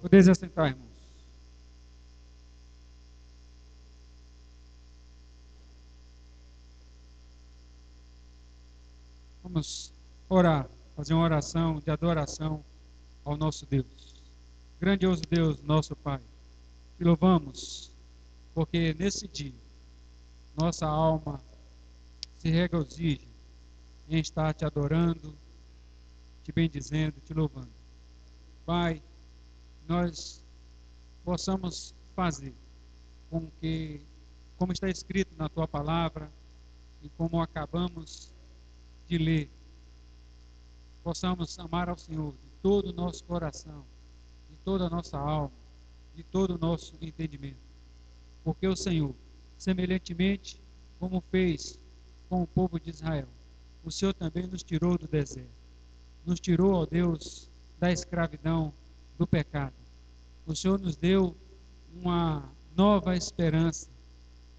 Podeis assentar, irmãos. Vamos orar, fazer uma oração de adoração ao nosso Deus. Grandioso Deus, nosso Pai, te louvamos, porque nesse dia nossa alma se regozija em estar te adorando, te bendizendo, te louvando. Pai, nós possamos fazer com que, como está escrito na tua palavra e como acabamos de ler, possamos amar ao Senhor de todo o nosso coração, de toda a nossa alma, de todo o nosso entendimento. Porque o Senhor, semelhantemente como fez com o povo de Israel, o Senhor também nos tirou do deserto, nos tirou, ó Deus, da escravidão, do pecado. O Senhor nos deu uma nova esperança.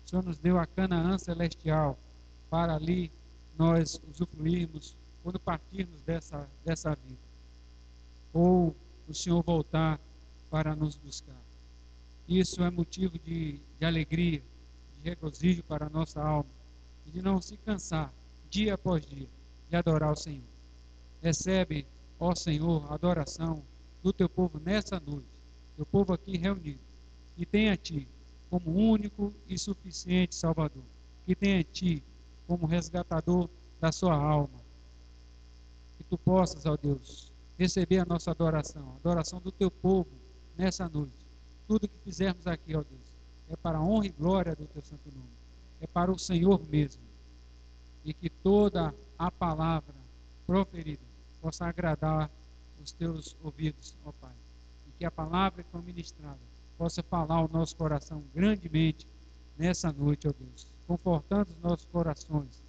O Senhor nos deu a Canaã celestial para ali nós usufruirmos quando partirmos dessa vida. Ou o Senhor voltar para nos buscar. Isso é motivo de alegria, de regozijo para a nossa alma e de não se cansar dia após dia de adorar o Senhor. Recebe, ó Senhor, a adoração do teu povo nessa noite, teu povo aqui reunido, que tem a Ti como único e suficiente Salvador, que tem a Ti como resgatador da sua alma. Que Tu possas, ó Deus, receber a nossa adoração, a adoração do teu povo nessa noite. Tudo que fizermos aqui, ó Deus, é para a honra e glória do teu santo nome, é para o Senhor mesmo. E que toda a palavra proferida possa agradar os teus ouvidos, ó Pai. E que a palavra que foi ministrada possa falar ao nosso coração grandemente nessa noite, ó Deus, confortando os nossos corações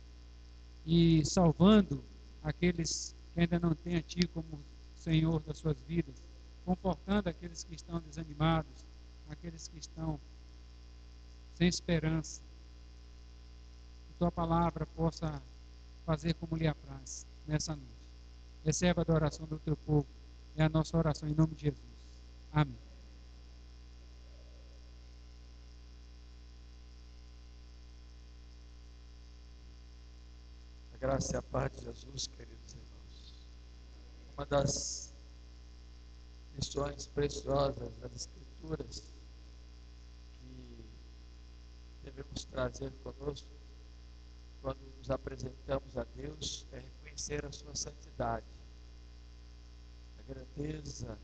e salvando aqueles que ainda não têm a Ti como Senhor das suas vidas, confortando aqueles que estão desanimados, aqueles que estão sem esperança. Que Tua palavra possa fazer como lhe apraz nessa noite. Receba a adoração do Teu povo. É a nossa oração em nome de Jesus. Amém. A graça e a paz de Jesus, queridos irmãos. Uma das lições preciosas das Escrituras que devemos trazer conosco quando nos apresentamos a Deus é reconhecer a sua santidade, a grandeza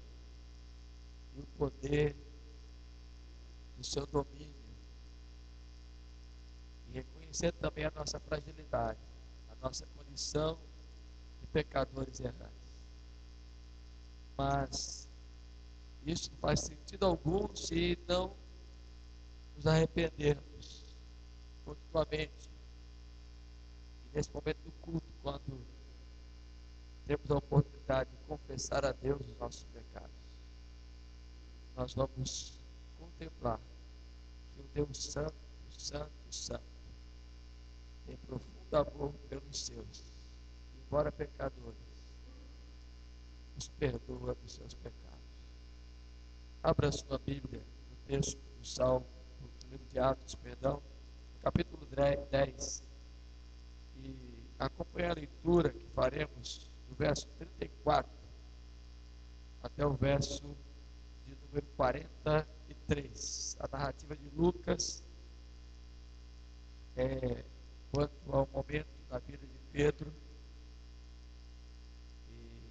e o poder do seu domínio, e reconhecer também a nossa fragilidade, a nossa condição de pecadores errantes. Mas isso não faz sentido algum se não nos arrependermos continuamente. E nesse momento do culto, quando temos a oportunidade de confessar a Deus os nossos pecados, nós vamos contemplar que o Deus Santo, Santo, Santo, tem profundo amor pelos seus, embora pecadores, nos perdoa dos seus pecados. Abra sua Bíblia no texto do Salmo, no livro de Atos, perdão, no capítulo 10, e acompanhe a leitura que faremos do verso 34 até o verso de número 43. A narrativa de Lucas quanto ao momento da vida de Pedro. E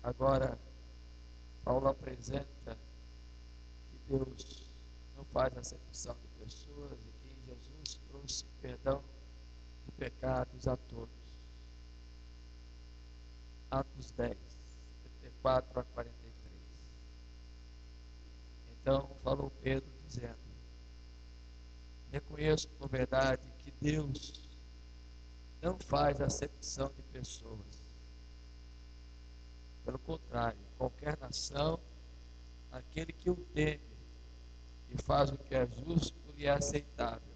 agora Paulo apresenta que Deus não faz acepção de pessoas e que em Jesus trouxe perdão de pecados a todos. Atos 10, 34 a 43. Então falou Pedro dizendo: reconheço por verdade que Deus não faz acepção de pessoas. Pelo contrário, qualquer nação, aquele que o teme e faz o que é justo e é aceitável.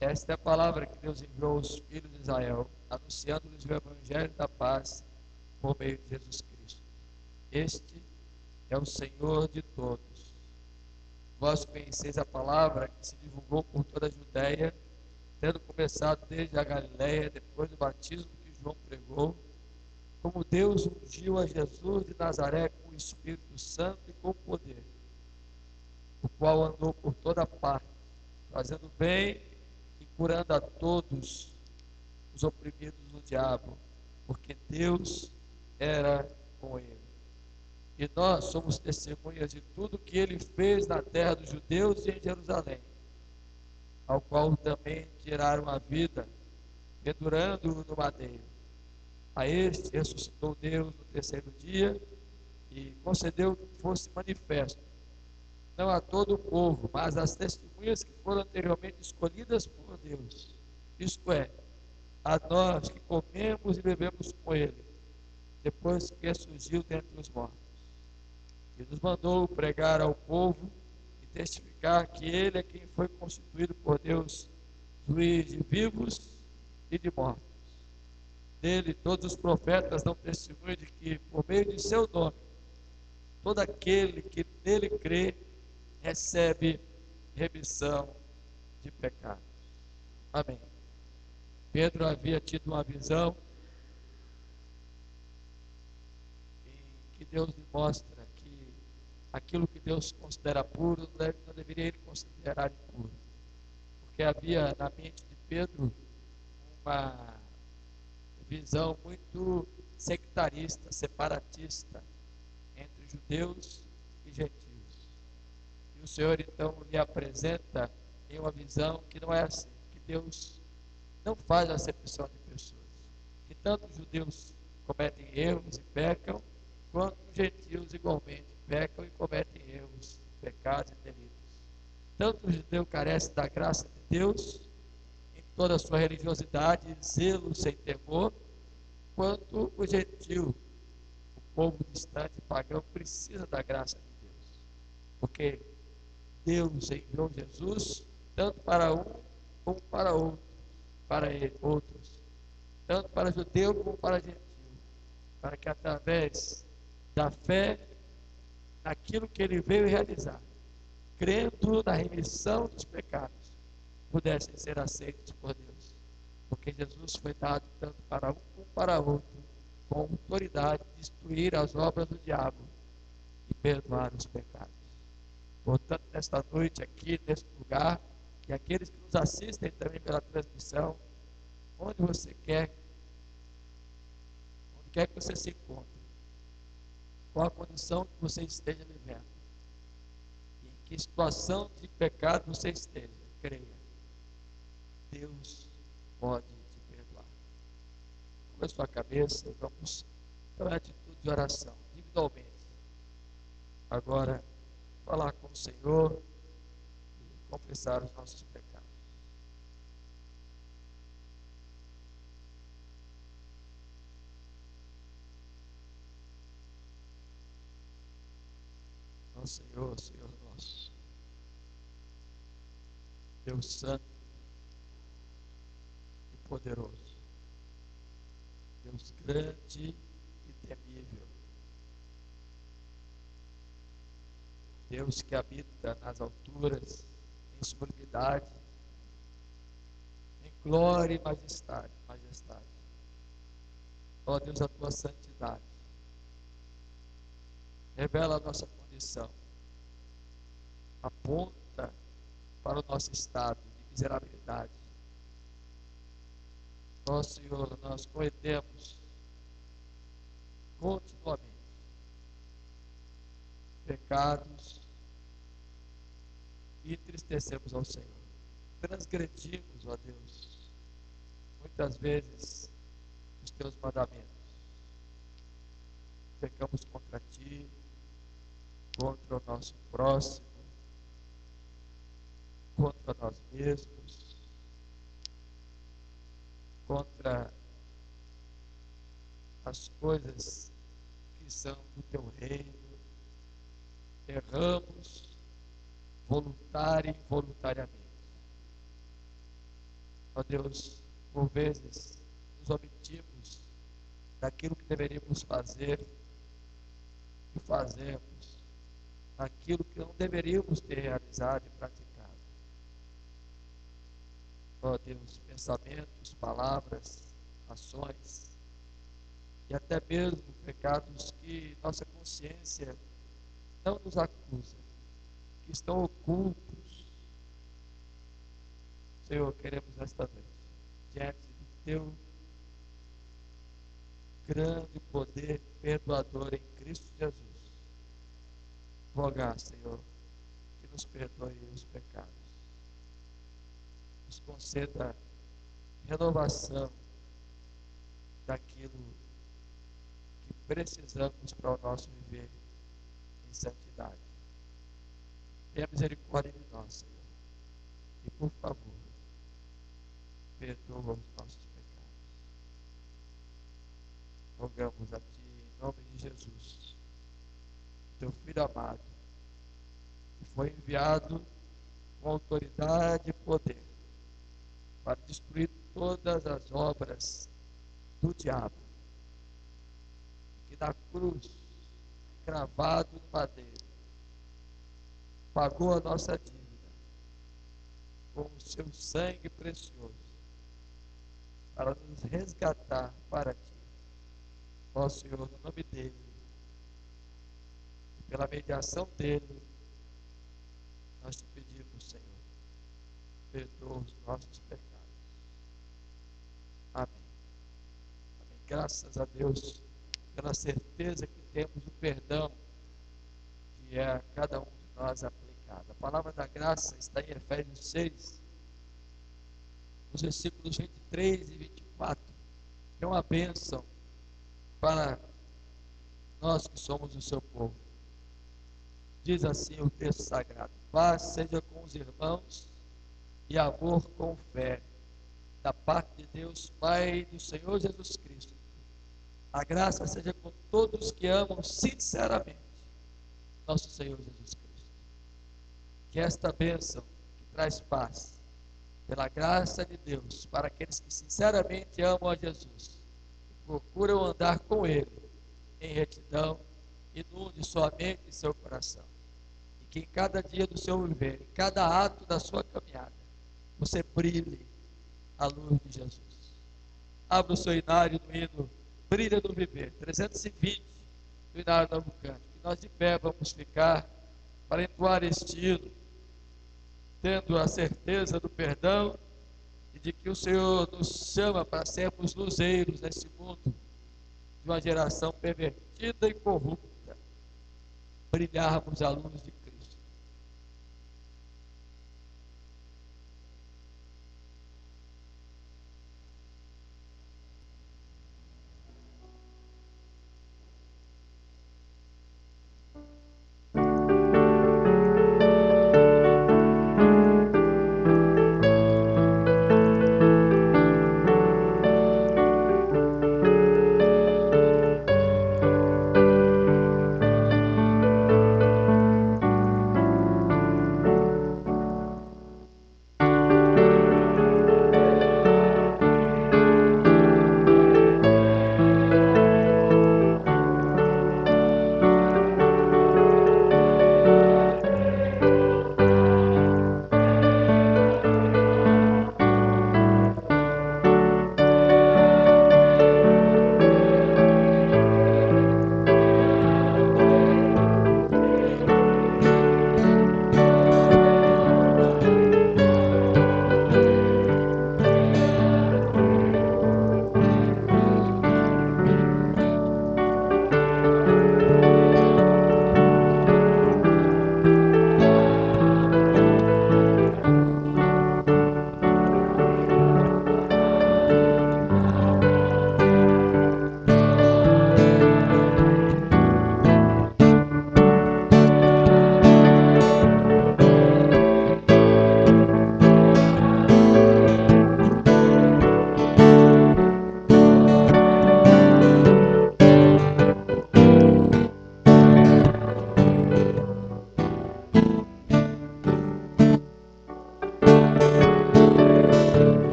Esta é a palavra que Deus enviou aos filhos de Israel, anunciando-lhes o evangelho da paz por meio de Jesus Cristo. Este é o Senhor de todos. Vós conheceis a palavra que se divulgou por toda a Judéia, tendo começado desde a Galiléia, depois do batismo que João pregou, como Deus ungiu a Jesus de Nazaré com o Espírito Santo e com poder, o qual andou por toda parte, fazendo bem e curando a todos os oprimidos do diabo, porque Deus era com ele. E nós somos testemunhas de tudo que ele fez na terra dos judeus e em Jerusalém, ao qual também tiraram a vida, pendurando-o no madeiro. A este ressuscitou Deus no terceiro dia e concedeu que fosse manifesto, não a todo o povo, mas às testemunhas que foram anteriormente escolhidas por Deus, isto é, a nós que comemos e bebemos com ele, depois que ressurgiu dentre os mortos. E nos mandou pregar ao povo e testificar que ele é quem foi constituído por Deus, juiz de vivos e de mortos. Dele, todos os profetas dão testemunho de que, por meio de seu nome, todo aquele que nele crê, recebe remissão de pecados. Amém. Pedro havia tido uma visão em que Deus lhe mostra que aquilo que Deus considera puro não deveria ele considerar impuro, porque havia na mente de Pedro uma visão muito sectarista, separatista entre judeus e gentios. E o Senhor então lhe apresenta em uma visão que não é assim, que Deus não faz acepção de pessoas, que tanto os judeus cometem erros e pecam, quanto os gentios igualmente pecam e cometem erros, pecados e delitos. Tanto o judeu carece da graça de Deus em toda a sua religiosidade e zelo sem temor, quanto o gentil, o povo distante pagão, precisa da graça de Deus, porque Deus enviou Jesus tanto para um como para outro, outros, tanto para judeu como para gentil, para que através da fé naquilo que ele veio realizar, crendo na remissão dos pecados, pudessem ser aceitos por Deus, porque Jesus foi dado tanto para um como para outro, com autoridade de destruir as obras do diabo e perdoar os pecados. Portanto, nesta noite aqui, neste lugar, e aqueles que nos assistem também pela transmissão, onde quer que você se encontre, qual a condição que você esteja vivendo, em que situação de pecado você esteja, creia, Deus pode te perdoar. Cubra a sua cabeça e vamos para a atitude de oração, individualmente. Agora, falar com o Senhor e confessar os nossos pecados. Ó Senhor, Senhor nosso, Deus Santo e poderoso, Deus grande e temível, Deus que habita nas alturas, em sublimidade, em glória e majestade. Ó Deus, a tua santidade revela a nossa condição, aponta para o nosso estado de miserabilidade. Ó Senhor, nós cometemos continuamente pecados e entristecemos ao Senhor. Transgredimos, ó Deus, muitas vezes os teus mandamentos. Pecamos contra ti, contra o nosso próximo, contra nós mesmos, contra as coisas que são do teu reino. Erramos voluntária e involuntariamente. Ó Deus, por vezes nos omitimos daquilo que deveríamos fazer que fazemos, naquilo que não deveríamos ter realizado e praticado. Ó Deus, pensamentos, palavras, ações e até mesmo pecados que nossa consciência não nos acusa, que estão ocultos. Senhor, queremos nesta noite, diante do Teu grande poder perdoador em Cristo Jesus, rogar, Senhor, que nos perdoe os pecados, nos conceda renovação daquilo que precisamos para o nosso viver em santidade. Tenha misericórdia de nós, Senhor, e por favor, perdoa os nossos pecados. Rogamos a Ti, em nome de Jesus, Teu Filho amado, que foi enviado com autoridade e poder para destruir todas as obras do diabo, que na cruz, cravado no madeiro, pagou a nossa dívida com o seu sangue precioso para nos resgatar para Ti. Ó Senhor, no nome dEle, e pela mediação dEle, nós Te pedimos, Senhor, perdoa os nossos pecados. Amém. Amém. Graças a Deus pela certeza que temos do perdão que é a cada um de nós aplicado. A palavra da graça está em Efésios 6, nos versículos 23 e 24. É uma bênção para nós que somos o seu povo. Diz assim o texto sagrado: paz seja com os irmãos e amor com fé, da parte de Deus Pai e do Senhor Jesus Cristo. A graça seja com todos que amam sinceramente nosso Senhor Jesus Cristo. Que esta bênção que traz paz, pela graça de Deus, para aqueles que sinceramente amam a Jesus e procuram andar com Ele em retidão, inunde sua mente e seu coração. E que em cada dia do seu viver, em cada ato da sua caminhada, você brilhe a luz de Jesus. Abra o seu inário no hino Brilha no Viver, 320 do inário novo cântico. Que nós de pé vamos ficar para entoar este hino, tendo a certeza do perdão e de que o Senhor nos chama para sermos luzeiros nesse mundo de uma geração pervertida e corrupta, brilharmos a luz de Cristo.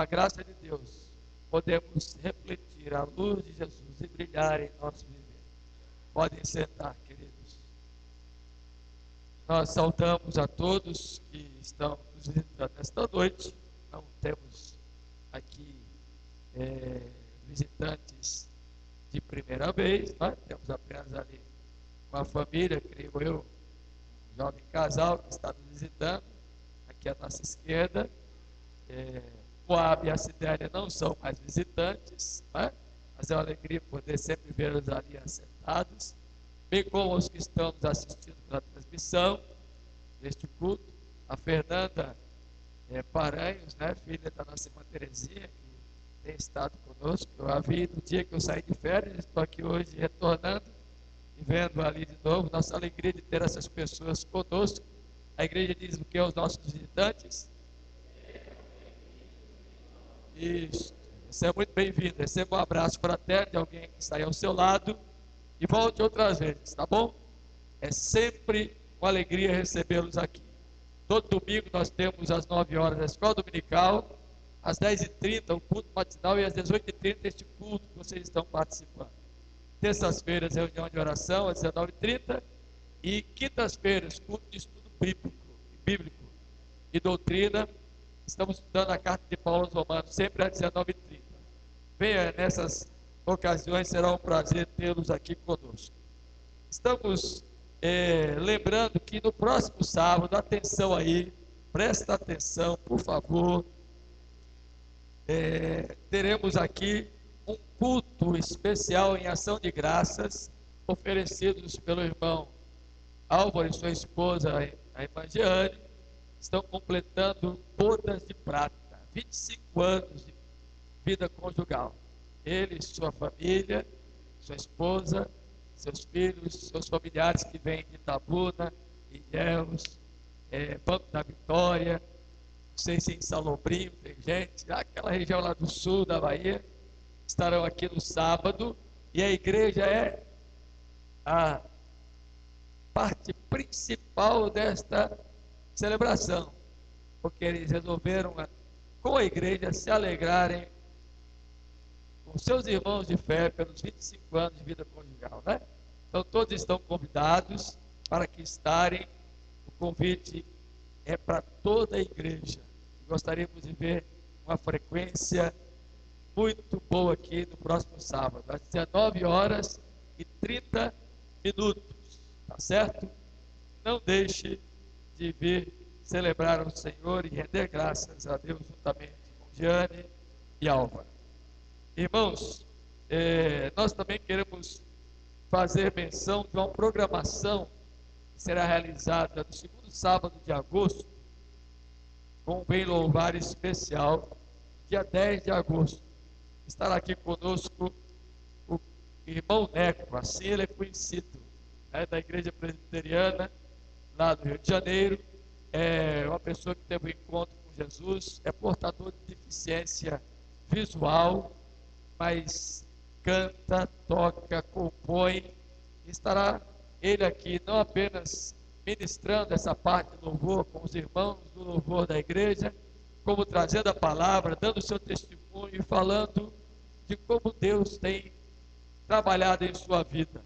graça de Deus, podemos refletir a luz de Jesus e brilhar em nosso viver. Podem sentar, queridos. Nós saudamos a todos que estão nos visitando esta noite. Não temos aqui visitantes de primeira vez, nós temos apenas ali uma família, creio eu, um jovem casal que está nos visitando, aqui à nossa esquerda. Moab e a Cidélia não são mais visitantes, né? Mas é uma alegria poder sempre vê-los ali assentados, bem como os que estão nos assistindo pela transmissão deste culto. A Fernanda Paranhos, né, filha da nossa irmã Terezinha, que tem estado conosco. Eu a vi no dia que eu saí de férias, estou aqui hoje retornando e vendo ali de novo. Nossa alegria de ter essas pessoas conosco. A igreja diz o que aos nossos visitantes? Isso, você é muito bem-vindo. Receba um abraço fraterno de alguém que está aí ao seu lado e volte outras vezes, tá bom? É sempre uma alegria recebê-los aqui. Todo domingo nós temos às 9 horas a escola dominical, às 10h30 o culto matinal e às 18h30 este culto que vocês estão participando. Terças-feiras, reunião de oração às 19h30 e quintas-feiras, culto de estudo bíblico e doutrina. Estamos estudando a carta de Paulo aos Romanos, sempre às 19h30. Venha nessas ocasiões, será um prazer tê-los aqui conosco. Estamos lembrando que no próximo sábado, atenção aí, presta atenção, por favor, teremos aqui um culto especial em ação de graças, oferecidos pelo irmão Álvaro e sua esposa, a irmã Jeane. Estão completando bodas de prata, 25 anos de vida conjugal. Ele, sua família, sua esposa, seus filhos, seus familiares que vêm de Itabuna, Ilhéus, Banco da Vitória, não sei se em Salobrinho tem gente, aquela região lá do sul da Bahia, estarão aqui no sábado, e a igreja é a parte principal desta celebração, porque eles resolveram com a igreja se alegrarem com seus irmãos de fé pelos 25 anos de vida conjugal, né? Então todos estão convidados para que estarem. O convite é para toda a igreja. Gostaríamos de ver uma frequência muito boa aqui no próximo sábado, às 19h30, tá certo? Não deixe de vir celebrar o Senhor e render graças a Deus juntamente com Jeane e Álvaro. Irmãos, nós também queremos fazer menção de uma programação que será realizada no segundo sábado de agosto, com um bem louvar especial, dia 10 de agosto. Estará aqui conosco o irmão Neco, assim ele é conhecido, da Igreja Presbiteriana, lá do Rio de Janeiro. É uma pessoa que teve um encontro com Jesus, é portador de deficiência visual, mas canta, toca, compõe. Estará ele aqui não apenas ministrando essa parte de louvor com os irmãos do louvor da igreja, como trazendo a palavra, dando o seu testemunho e falando de como Deus tem trabalhado em sua vida.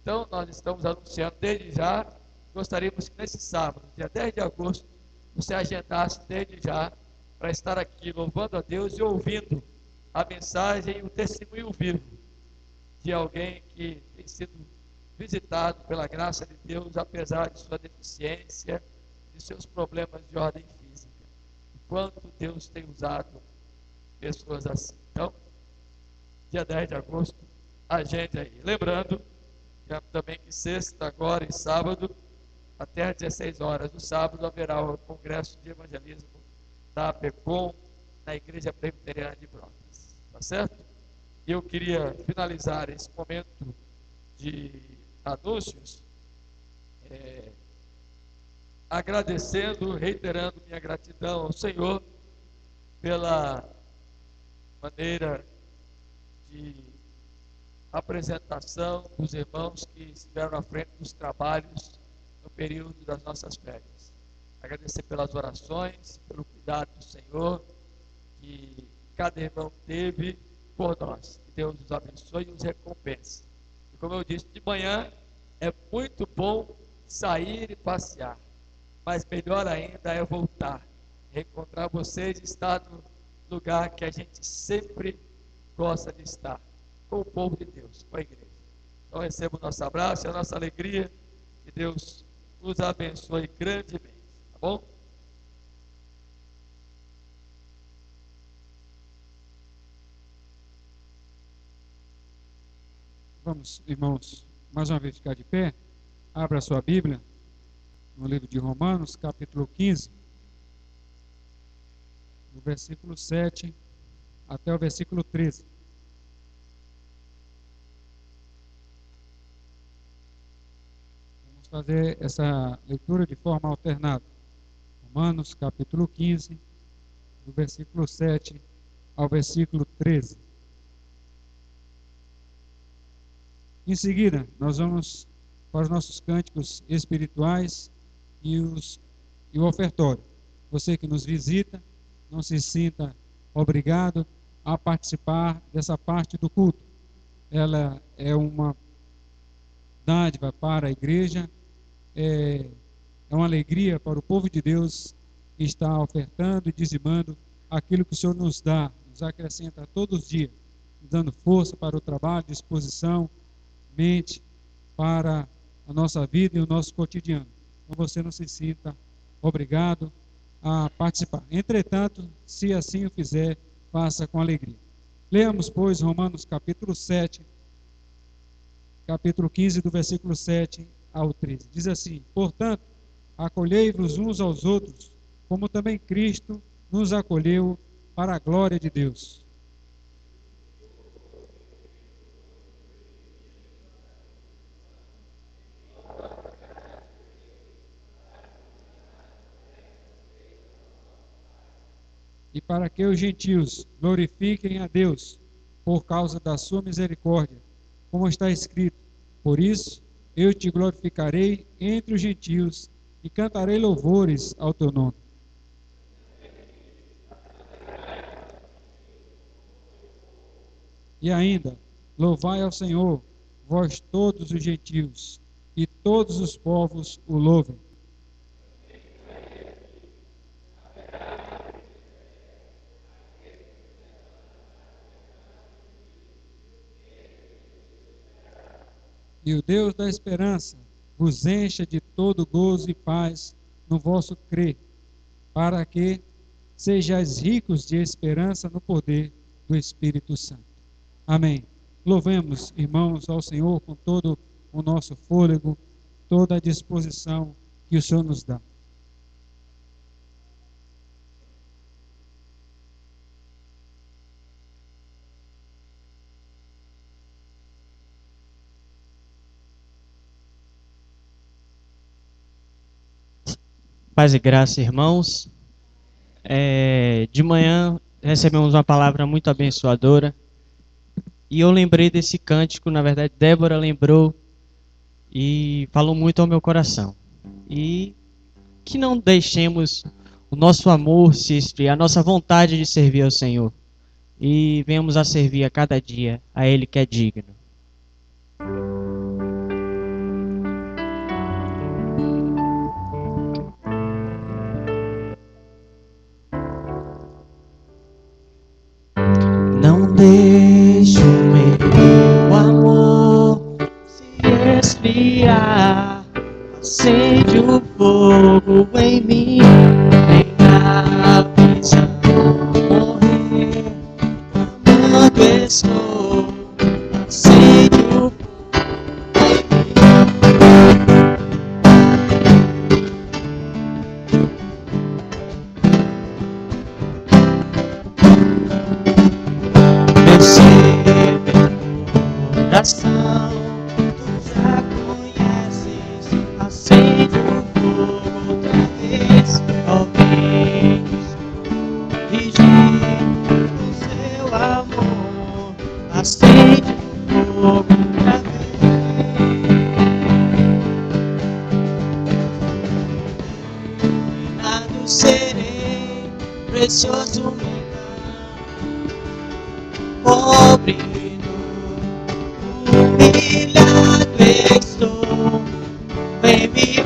Então nós estamos anunciando desde já. Gostaríamos que nesse sábado, dia 10 de agosto, você agendasse desde já para estar aqui louvando a Deus e ouvindo a mensagem e o testemunho vivo de alguém que tem sido visitado pela graça de Deus, apesar de sua deficiência, de seus problemas de ordem física. Quanto Deus tem usado pessoas assim. Então, dia 10 de agosto, agende aí. Lembrando também que sexta, agora e sábado, até às 16 horas do sábado, haverá o congresso de evangelismo da APECOM na Igreja Presbiteriana de Brotas. Tá certo? E eu queria finalizar esse momento de anúncios agradecendo, reiterando minha gratidão ao Senhor pela maneira de apresentação dos irmãos que estiveram à frente dos trabalhos no período das nossas férias. Agradecer pelas orações, pelo cuidado do Senhor, que cada irmão teve por nós. Que Deus os abençoe e os recompense. E como eu disse, de manhã é muito bom sair e passear, mas melhor ainda é voltar, reencontrar vocês e estar no lugar que a gente sempre gosta de estar, com o povo de Deus, com a igreja. Então receba o nosso abraço e a nossa alegria. Que Deus nos abençoe grandemente, tá bom? Vamos, irmãos, mais uma vez ficar de pé. Abra a sua Bíblia no livro de Romanos, capítulo 15, do versículo 7 até o versículo 13. Vamos fazer essa leitura de forma alternada. Romanos, capítulo 15, do versículo 7 ao versículo 13. Em seguida, nós vamos para os nossos cânticos espirituais e o ofertório. Você que nos visita, não se sinta obrigado a participar dessa parte do culto. Ela é uma dádiva para a igreja, é uma alegria para o povo de Deus estar ofertando e dizimando aquilo que o Senhor nos dá, nos acrescenta todos os dias, dando força para o trabalho, disposição, mente para a nossa vida e o nosso cotidiano. Então você não se sinta obrigado a participar. Entretanto, se assim o fizer, faça com alegria. Leamos, pois, Romanos capítulo 7, capítulo 15, do versículo 7 ao 13. Diz assim: portanto, acolhei-vos uns aos outros, como também Cristo nos acolheu para a glória de Deus. E para que os gentios glorifiquem a Deus por causa da sua misericórdia, como está escrito: por isso eu te glorificarei entre os gentios e cantarei louvores ao teu nome. E ainda, louvai ao Senhor, vós todos os gentios, e todos os povos o louvem. E o Deus da esperança vos encha de todo gozo e paz no vosso crer, para que sejais ricos de esperança no poder do Espírito Santo. Amém. Louvemos, irmãos, ao Senhor com todo o nosso fôlego, toda a disposição que o Senhor nos dá. Paz e graça, irmãos. De manhã recebemos uma palavra muito abençoadora e eu lembrei desse cântico. Na verdade, Débora lembrou e falou muito ao meu coração. E que não deixemos o nosso amor se esfriar, a nossa vontade de servir ao Senhor, e venhamos a servir a cada dia a Ele que é digno. Não deixe o meu amor se esfriar, acende o fogo em mim, minha visão morrer, amando estou, acende o fogo coração, tu já conheces, acende o fogo outra vez, talvez dirigir o seu amor, acende o fogo outra vez. Iluminado serei, precioso me pobre, humilhado estou, vem me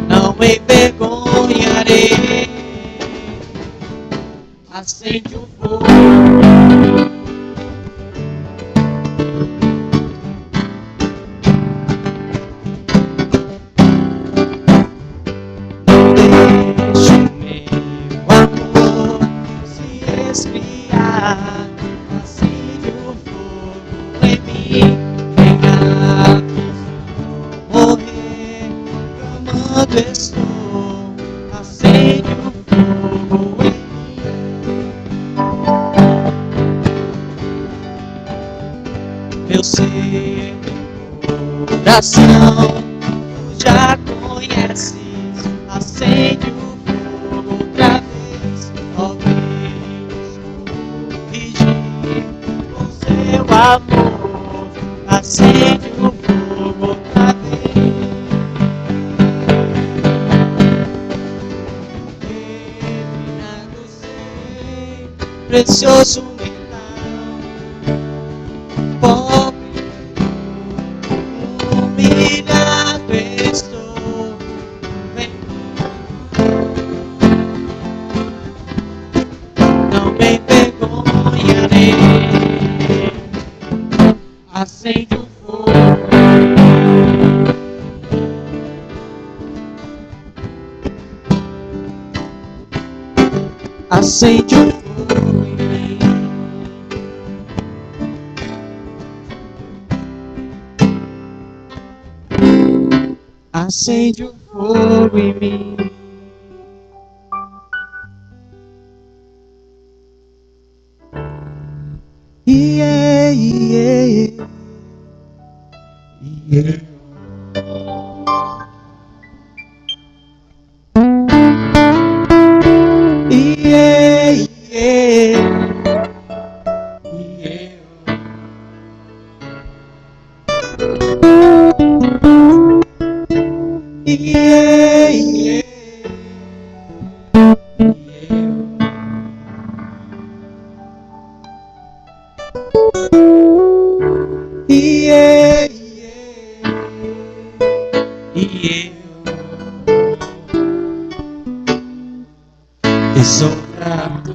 não me envergonharei. Acende o fogo, deixa o meu amor se esfriar. Acende o fogo em mim, venha morrer, clamando estou. Acende o fogo em mim. Eu sei coração, tu já conheces. Acende o fogo outra vez, ó Deus, corrigir com seu amor. Acende o fogo outra vez. Refinado sei, precioso pobre, humilhado estou, vem, não me envergonharei. Acende o fogo, acende o fogo em mim. Acende o fogo em mim. Yeah, yeah, yeah. Yeah, yeah, yeah. Yeah, yeah, yeah, yeah. E sou grato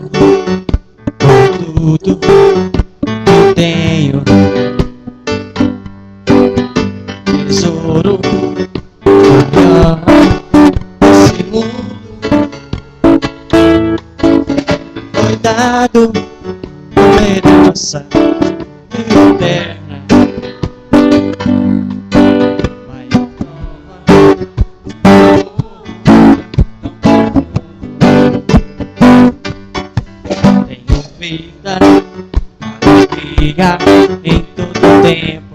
por tudo que eu tenho. Tesouro maior desse mundo foi dado como herança eterna. Maior prova, tenho vida, alegria em todo tempo.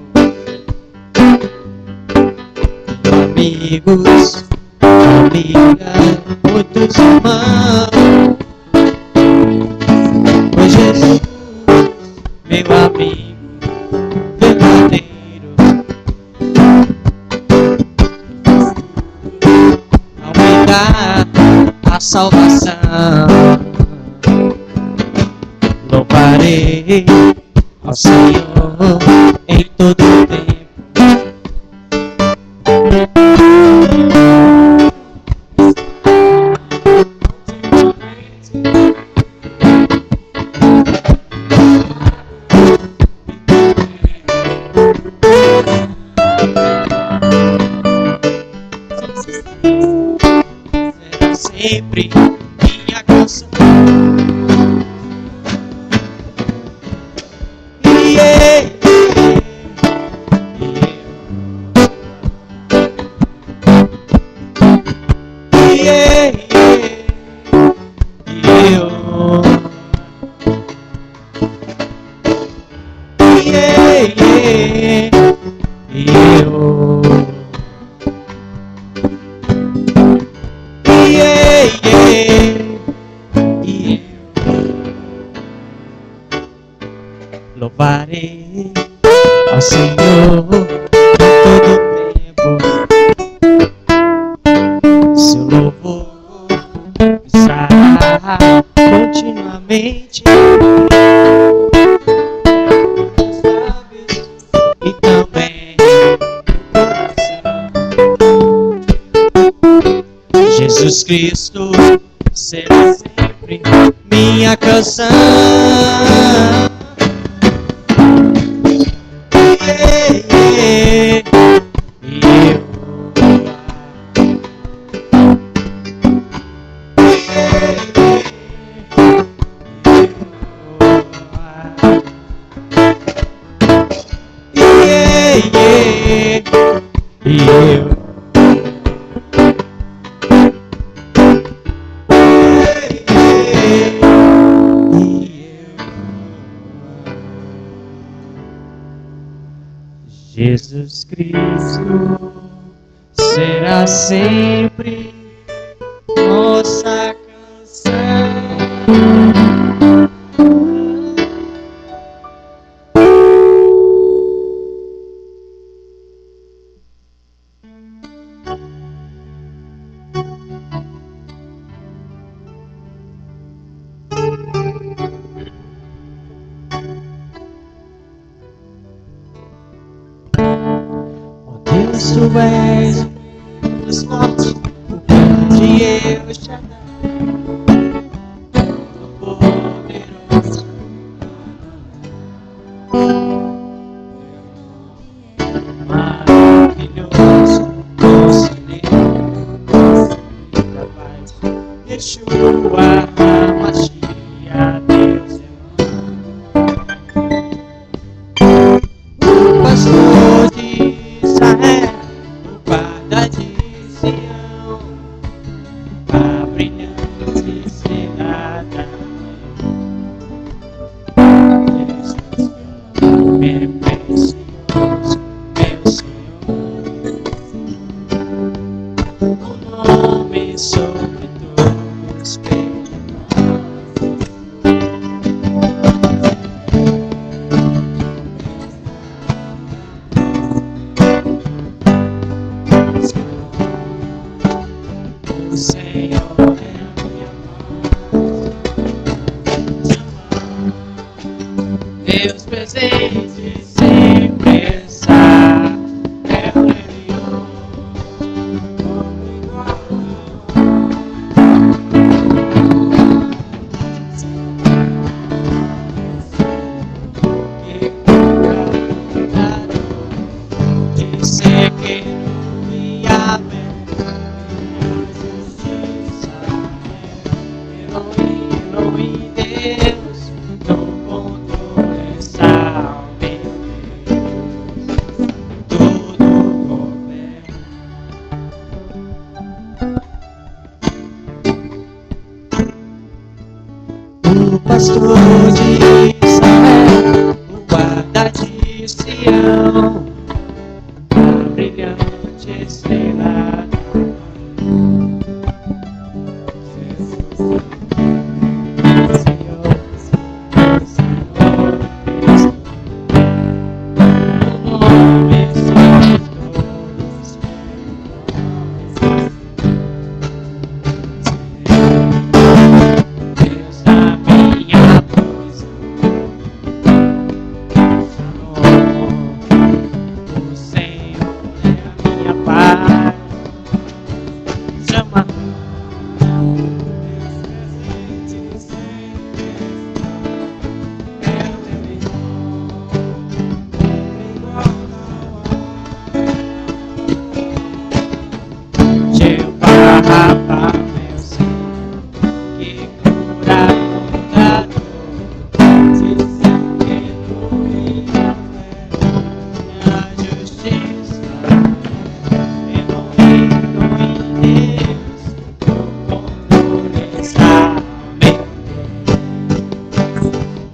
Amigos, família, muitos irmãos. Foi Jesus, meu amigo verdadeiro. Ao me dar a salvação, louvarei ao Senhor em todo o tempo. Será sempre minha canção. Yeah, yeah, louvarei ao Senhor em todo tempo. Seu louvor estará continuamente. E também Jesus Cristo será sempre minha canção. Jesus Cristo será sempre nossa canção. Tu és os mortos, o grande El Shaddai, o poderoso, maravilhoso, conselheiro da paz, Yeshua HaMashiach, Deus é o pastor de Israel, guarda de Sião, a brilhante cidade. Jesus, meu precioso, meu Senhor, o nome sobre todos pecadores. O Senhor é minha paz. Deus presente sempre está. É o Elion. Que cura a dor de ser que me amém. Elohim, Deus, no controle está, meu Deus, tudo governa. O pastor de Israel, o guarda de Sião, a brilhante estrela da manhã.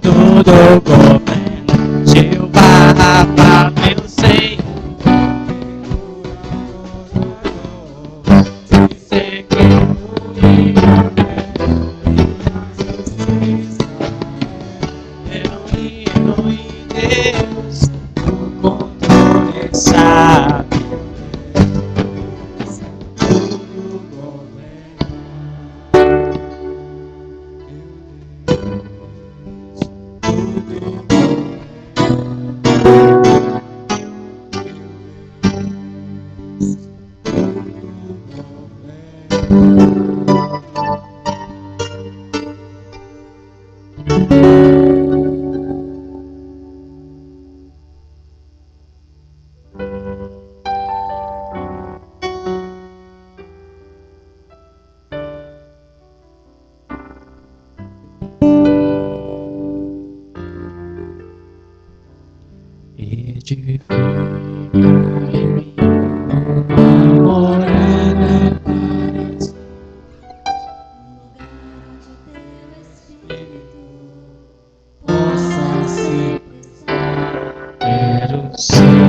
Tudo governa, Jeová Rafa, meu Senhor. Sei que Elohim, Deus, o controle sabe. Tudo governa. edifica em mim uma morada para ti. Possa se quero ser.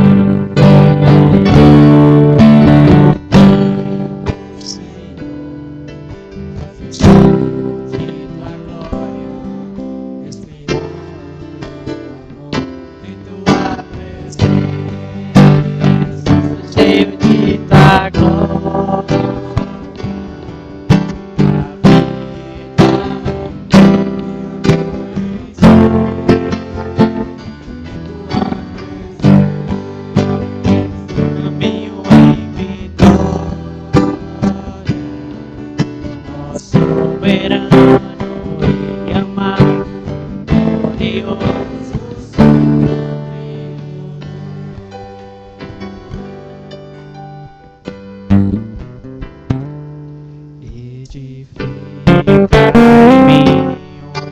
Cheio de tua glória, caminho em vitória, ó soberano e amado, glorioso edifica em mim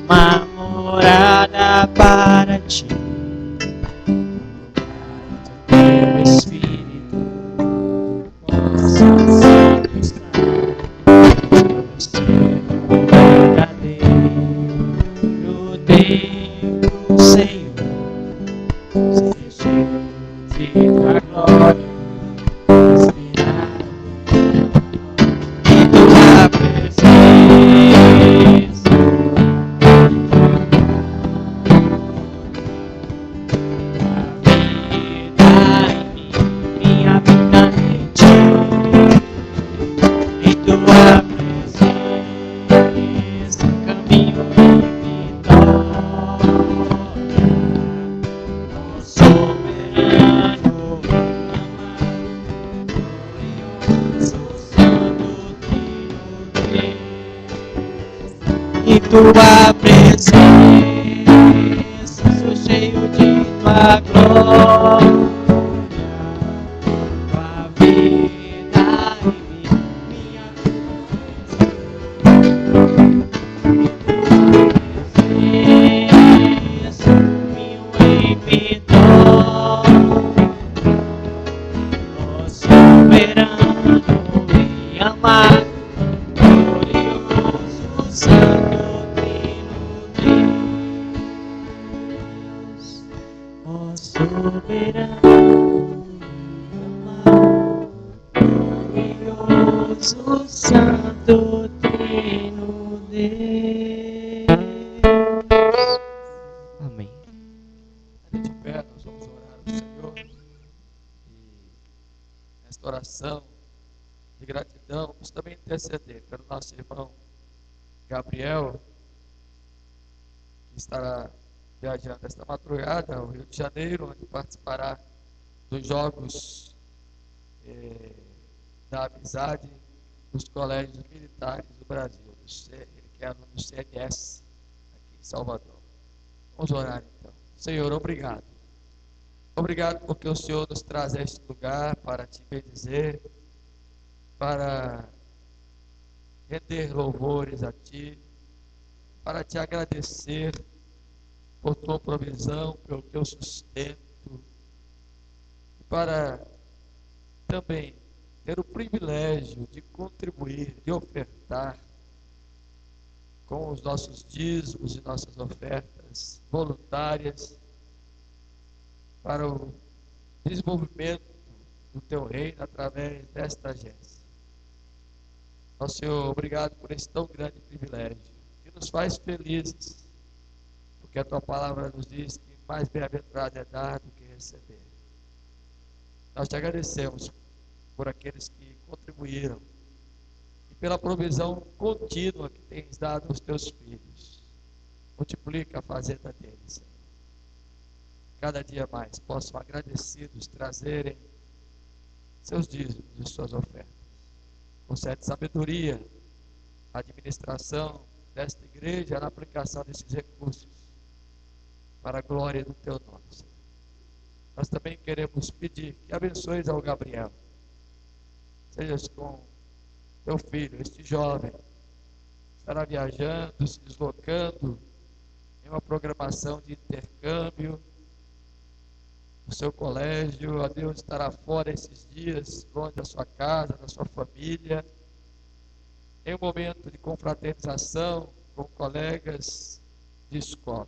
uma morada para ti, teu Espírito possa se estar verdadeiro Deus, Senhor, seja cheio de tua glória. Em tua presença, sou cheio de tua glória, tua vida em mim, minha presença, caminho em vitória, ó soberano e amado, glorioso Santo. Soberano, amado, glorioso, santo, trino Deus. Amém. De pé, nós vamos orar ao Senhor. E nesta oração de gratidão, vamos também interceder pelo nosso irmão Gabriel, que estará viajando esta madrugada ao Rio de Janeiro, onde participará dos Jogos da Amizade dos Colégios Militares do Brasil, que é aluno do CNS, aqui em Salvador. Vamos orar então. Senhor, obrigado. Obrigado porque o Senhor nos traz a este lugar para te bendizer, para render louvores a ti, para te agradecer por tua provisão, pelo teu sustento, e para também ter o privilégio de contribuir, de ofertar com os nossos dízimos e nossas ofertas voluntárias para o desenvolvimento do teu reino através desta agência. Ó Senhor, obrigado por esse tão grande privilégio, que nos faz felizes, porque a tua palavra nos diz que mais bem-aventurado é dar do que receber. Nós te agradecemos por aqueles que contribuíram e pela provisão contínua que tens dado aos teus filhos. Multiplica a fazenda deles, Senhor. Cada dia mais possam agradecidos trazerem seus dízimos e suas ofertas. Concede sabedoria, administração desta igreja na aplicação desses recursos para a glória do teu nome, Senhor. Nós também queremos pedir que abençoes ao Gabriel. Sejas com teu filho, este jovem, estará viajando, se deslocando em uma programação de intercâmbio o seu colégio, ó Deus, estará fora esses dias, longe da sua casa, da sua família, em um momento de confraternização com colegas de escola.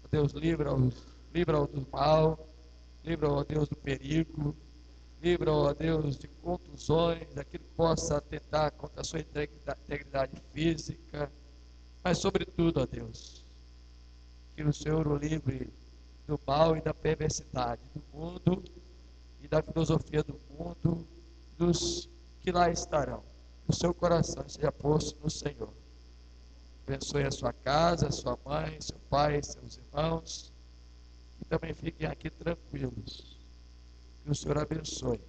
Ó Deus, livra-o do mal, livra-o, ó Deus, do perigo, livra-o, ó Deus, de contusões, daquilo que possa atentar contra a sua integridade física, mas sobretudo, ó Deus, que o Senhor o livre do mal e da perversidade do mundo e da filosofia do mundo, dos que lá estarão. Que o seu coração seja posto no Senhor. Abençoe a sua casa, a sua mãe, seu pai, seus irmãos, que também fiquem aqui tranquilos. Que o Senhor abençoe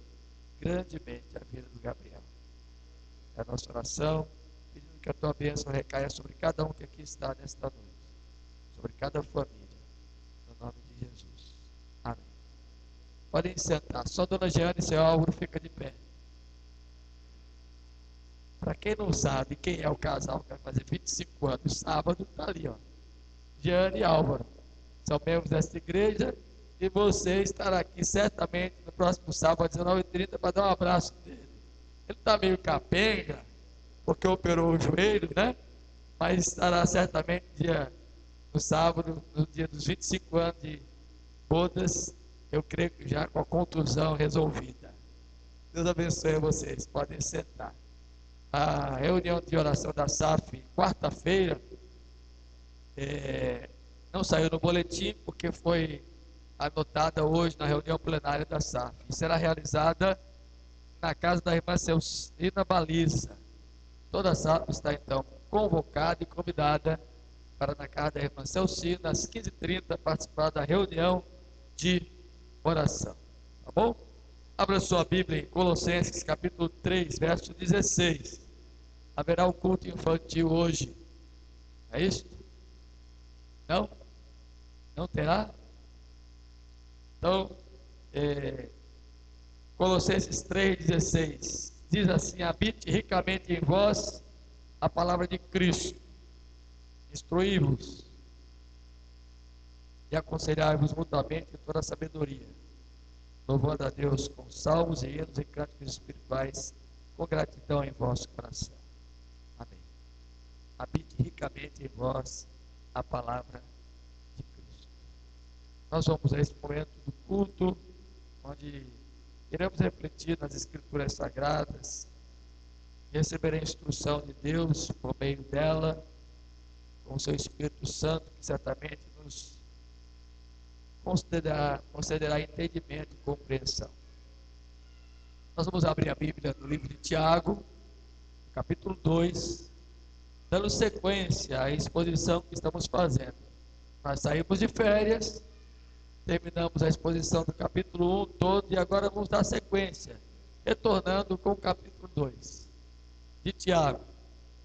grandemente a vida do Gabriel. É a nossa oração, pedindo que a tua bênção recaia sobre cada um que aqui está nesta noite, sobre cada família, no nome de Jesus. Amém. Podem sentar. Só Dona Jeane e seu Álvaro fica de pé. Para quem não sabe quem é o casal que vai fazer 25 anos, sábado, está ali, ó. Jeane e Álvaro. São membros desta igreja e você estará aqui certamente no próximo sábado, às 19h30, para dar um abraço dele. Ele está meio capenga, porque operou o joelho, né? Mas estará certamente no sábado, no dia dos 25 anos de bodas, eu creio que já com a contusão resolvida. Deus abençoe vocês, podem sentar. A reunião de oração da SAF, quarta-feira, não saiu no boletim, porque foi anotada hoje na reunião plenária da SAF. E será realizada na casa da irmã Celcina Baliza. Toda a SAF está então convocada e convidada para na casa da irmã Celcina, às 15h30, participar da reunião de oração. Tá bom? Abra sua Bíblia em Colossenses capítulo 3, verso 16. Haverá um culto infantil hoje. É isso? Não? Não terá? Então, Colossenses 3,16 diz assim: habite ricamente em vós a palavra de Cristo, instruí-vos e aconselhai-vos mutuamente em toda a sabedoria, louvando a Deus com salmos e hinos e cânticos espirituais, com gratidão em vosso coração. Amém. Habite ricamente em vós a palavra de Cristo. Nós vamos a esse momento do culto, onde iremos refletir nas Escrituras Sagradas, receber a instrução de Deus por meio dela, com o seu Espírito Santo, que certamente nos concederá entendimento e compreensão. Nós vamos abrir a Bíblia no livro de Tiago, capítulo 2, dando sequência à exposição que estamos fazendo. Nós saímos de férias, terminamos a exposição do capítulo 1 todo e agora vamos dar sequência, retornando com o capítulo 2 de Tiago.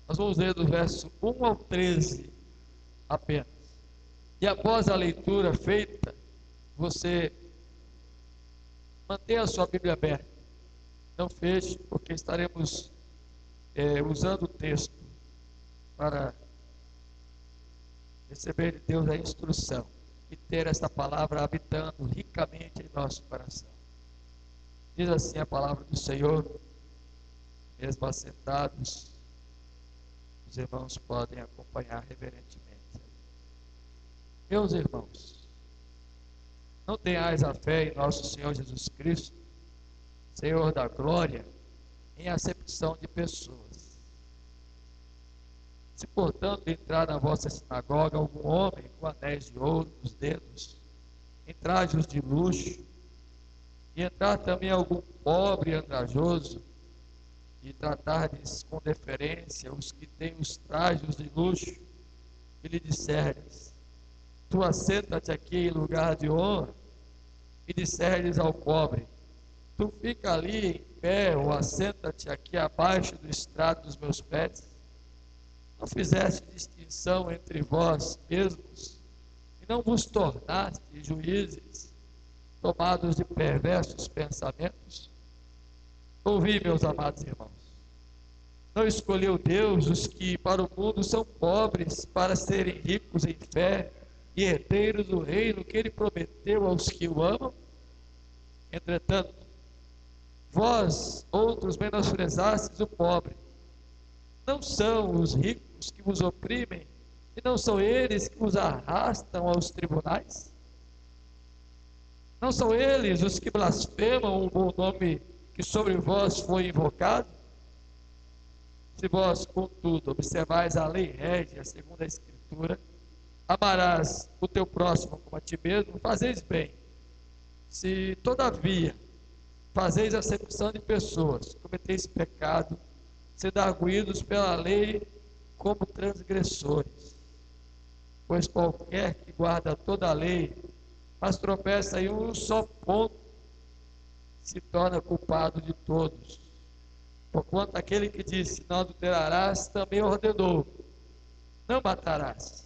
Nós vamos ler do verso 1 ao 13 apenas. E após a leitura feita, você mantenha a sua Bíblia aberta. Não feche, porque estaremos usando o texto para receber de Deus a instrução e ter esta palavra habitando ricamente em nosso coração. Diz assim a palavra do Senhor, mesmo assentados, os irmãos podem acompanhar reverentemente. Meus irmãos, não tenhais a fé em nosso Senhor Jesus Cristo, Senhor da glória, em acepção de pessoas. Se, portanto, entrar na vossa sinagoga algum homem com anéis de ouro nos dedos, em trajes de luxo, e entrar também algum pobre e andrajoso, e tratardes com deferência os que têm os trajes de luxo, e lhe disserdes: tu assenta-te aqui em lugar de honra, e disserdes ao pobre: tu fica ali em pé, ou assenta-te aqui abaixo do estrado dos meus pés. Não fizeste distinção entre vós mesmos, e não vos tornaste juízes, tomados de perversos pensamentos? Ouvi, meus amados irmãos, não escolheu Deus os que para o mundo são pobres, para serem ricos em fé e herdeiros do reino que Ele prometeu aos que o amam? Entretanto, vós, outros, menosprezastes o pobre. Não são os ricos que vos oprimem, e não são eles que vos arrastam aos tribunais? Não são eles os que blasfemam o bom nome que sobre vós foi invocado? Se vós, contudo, observais a lei régia, segundo a Escritura, amarás o teu próximo como a ti mesmo, fazeis bem. Se, todavia, fazeis acepção de pessoas, cometeis pecado, sendo arguídos pela lei como transgressores. Pois qualquer que guarda toda a lei, mas tropeça em um só ponto, se torna culpado de todos. Porquanto aquele que disse, não adulterarás, também ordenou, não matarás.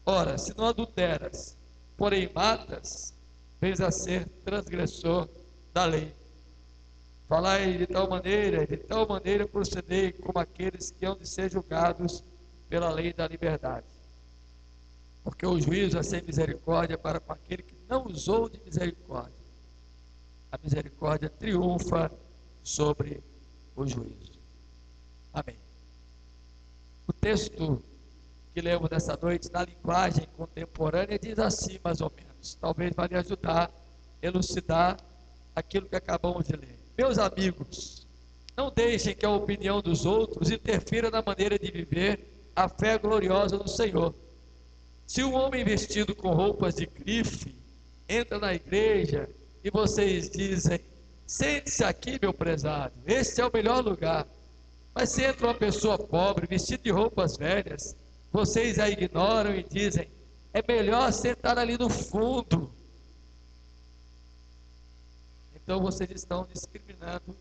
Ora, se não adulteras, porém matas, vens a ser transgressor da lei. Falai de tal maneira, e de tal maneira procedei como aqueles que hão de ser julgados pela lei da liberdade. Porque o juízo é sem misericórdia para com aquele que não usou de misericórdia. A misericórdia triunfa sobre o juízo. Amém. O texto que lemos nessa noite, na linguagem contemporânea, diz assim, mais ou menos. Talvez vai lhe ajudar a elucidar aquilo que acabamos de ler. Meus amigos, não deixem que a opinião dos outros interfira na maneira de viver a fé gloriosa do Senhor. Se um homem vestido com roupas de grife entra na igreja e vocês dizem, sente-se aqui, meu prezado, este é o melhor lugar. Mas se entra uma pessoa pobre, vestida de roupas velhas, vocês a ignoram e dizem, é melhor sentar ali no fundo. Então vocês estão discriminando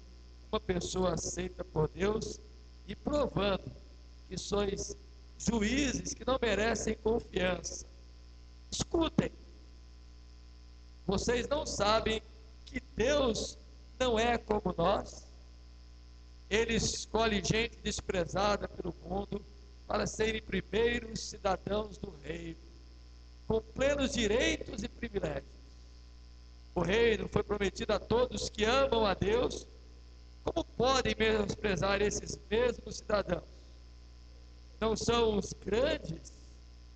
uma pessoa aceita por Deus e provando que sois juízes que não merecem confiança. Escutem, vocês não sabem que Deus não é como nós? Ele escolhe gente desprezada pelo mundo para serem primeiros cidadãos do reino, com plenos direitos e privilégios. O reino foi prometido a todos que amam a Deus. Como podem menosprezar esses mesmos cidadãos? Não são os grandes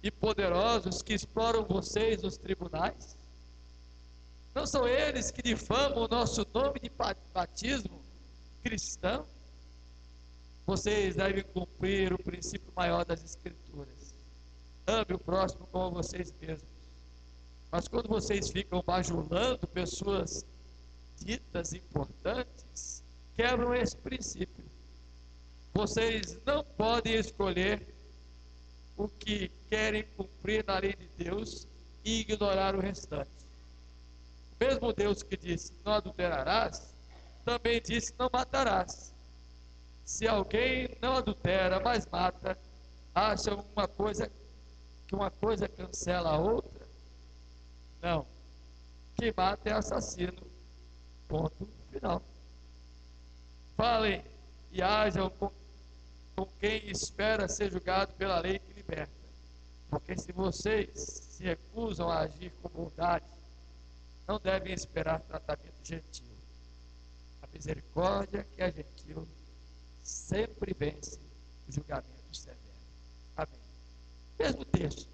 e poderosos que exploram vocês nos tribunais? Não são eles que difamam o nosso nome de batismo cristão? Vocês devem cumprir o princípio maior das Escrituras. Ame o próximo como vocês mesmos. Mas quando vocês ficam bajulando pessoas ditas importantes, quebram esse princípio. Vocês não podem escolher o que querem cumprir na lei de Deus e ignorar o restante. O mesmo Deus que disse, não adulterarás, também disse, não matarás. Se alguém não adultera, mas mata, acha que uma coisa cancela a outra? Não. Quem mata é assassino. Ponto final. Falem e hajam com quem espera ser julgado pela lei que liberta. Porque se vocês se recusam a agir com bondade, não devem esperar tratamento gentil. A misericórdia que é gentil sempre vence o julgamento severo. Amém. Mesmo texto,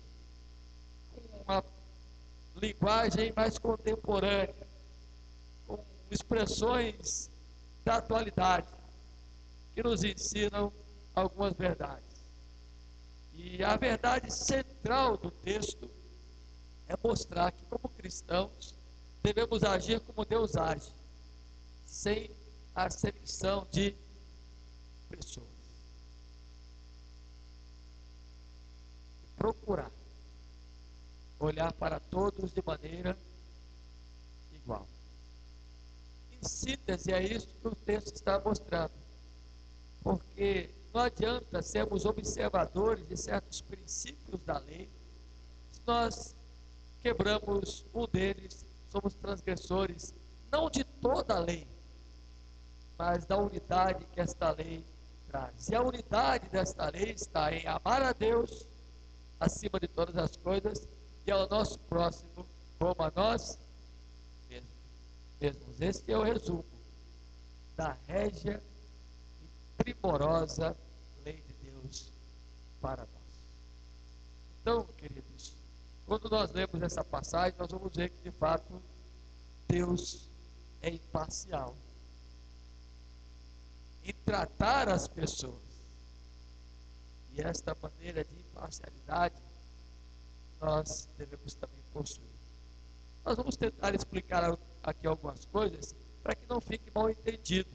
com uma linguagem mais contemporânea, com expressões da atualidade, que nos ensinam algumas verdades. E a verdade central do texto é mostrar que, como cristãos, devemos agir como Deus age, sem acepção de pessoas. Procurar olhar para todos de maneira igual. Em síntese, é isso que o texto está mostrando. Porque não adianta sermos observadores de certos princípios da lei, se nós quebramos um deles, somos transgressores, não de toda a lei, mas da unidade que esta lei traz. E a unidade desta lei está em amar a Deus acima de todas as coisas e ao nosso próximo como a nós mesmos. mesmos. Este é o resumo da régia e primorosa lei de Deus para nós. Então, queridos, quando nós lemos essa passagem, nós vamos ver que de fato Deus é imparcial em tratar as pessoas. E esta maneira de imparcialidade nós devemos também possuir. Nós vamos tentar explicar aqui algumas coisas para que não fique mal entendido,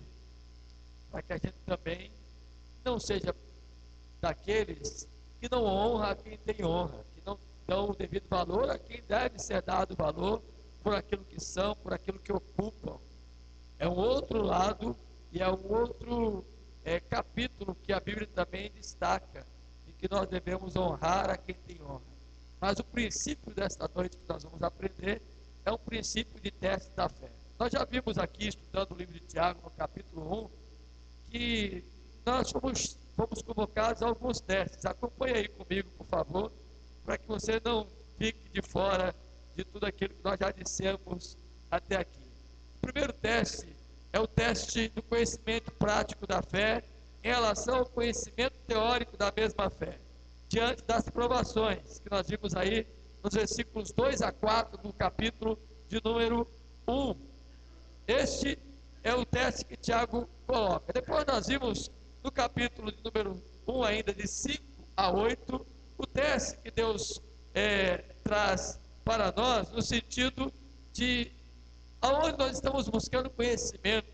para que a gente também não seja daqueles que não honra a quem tem honra, que não dão o devido valor a quem deve ser dado valor por aquilo que são, por aquilo que ocupam. É um outro lado e é um outro capítulo que a Bíblia também destaca, e que nós devemos honrar a quem tem honra. Mas o princípio desta noite que nós vamos aprender é um princípio de teste da fé. Nós já vimos aqui, estudando o livro de Tiago, no capítulo 1, que nós fomos convocados a alguns testes. Acompanhe aí comigo, por favor, para que você não fique de fora de tudo aquilo que nós já dissemos até aqui. O primeiro teste é o teste do conhecimento prático da fé em relação ao conhecimento teórico da mesma fé, diante das provações que nós vimos aí nos versículos 2 a 4 do capítulo de número 1. Este é o teste que Tiago coloca. Depois nós vimos no capítulo de número 1, ainda de 5 a 8, o teste que Deus traz para nós, no sentido de aonde nós estamos buscando conhecimento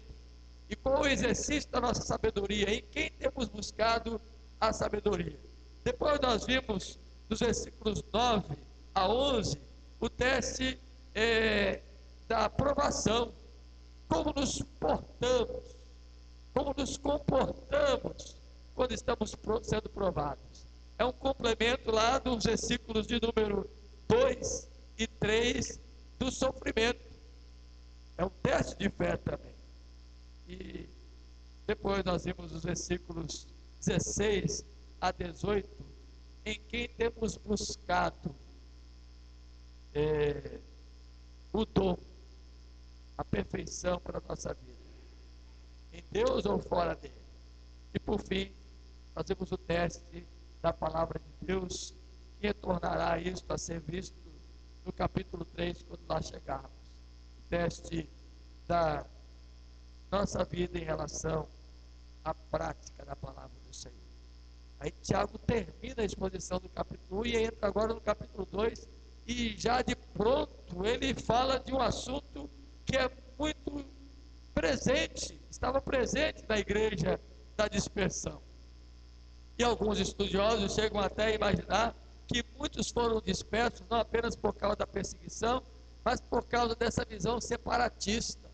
e qual o exercício da nossa sabedoria, em quem temos buscado a sabedoria. Depois nós vimos dos versículos 9 a 11 o teste da aprovação, como nos portamos, como nos comportamos quando estamos sendo provados. É um complemento lá dos versículos de número 2 e 3 do sofrimento. É um teste de fé também. E depois nós vimos os versículos 16 a 18, em quem temos buscado o dom, a perfeição para a nossa vida, em Deus ou fora dele. E por fim, nós vemos o teste da palavra de Deus, que retornará isto a ser visto no capítulo 3, quando lá chegarmos. O teste da nossa vida em relação à prática da palavra do Senhor. Aí Tiago termina a exposição do capítulo 1 e entra agora no capítulo 2, e já de pronto ele fala de um assunto que é muito presente, estava presente na igreja da dispersão. E alguns estudiosos chegam até a imaginar que muitos foram dispersos não apenas por causa da perseguição, mas por causa dessa visão separatista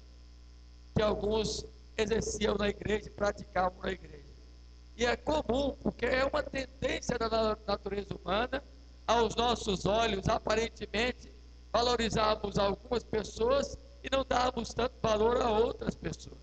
que alguns exerciam na igreja e praticavam na igreja. E é comum, porque é uma tendência da natureza humana, aos nossos olhos, aparentemente, valorizarmos algumas pessoas e não darmos tanto valor a outras pessoas.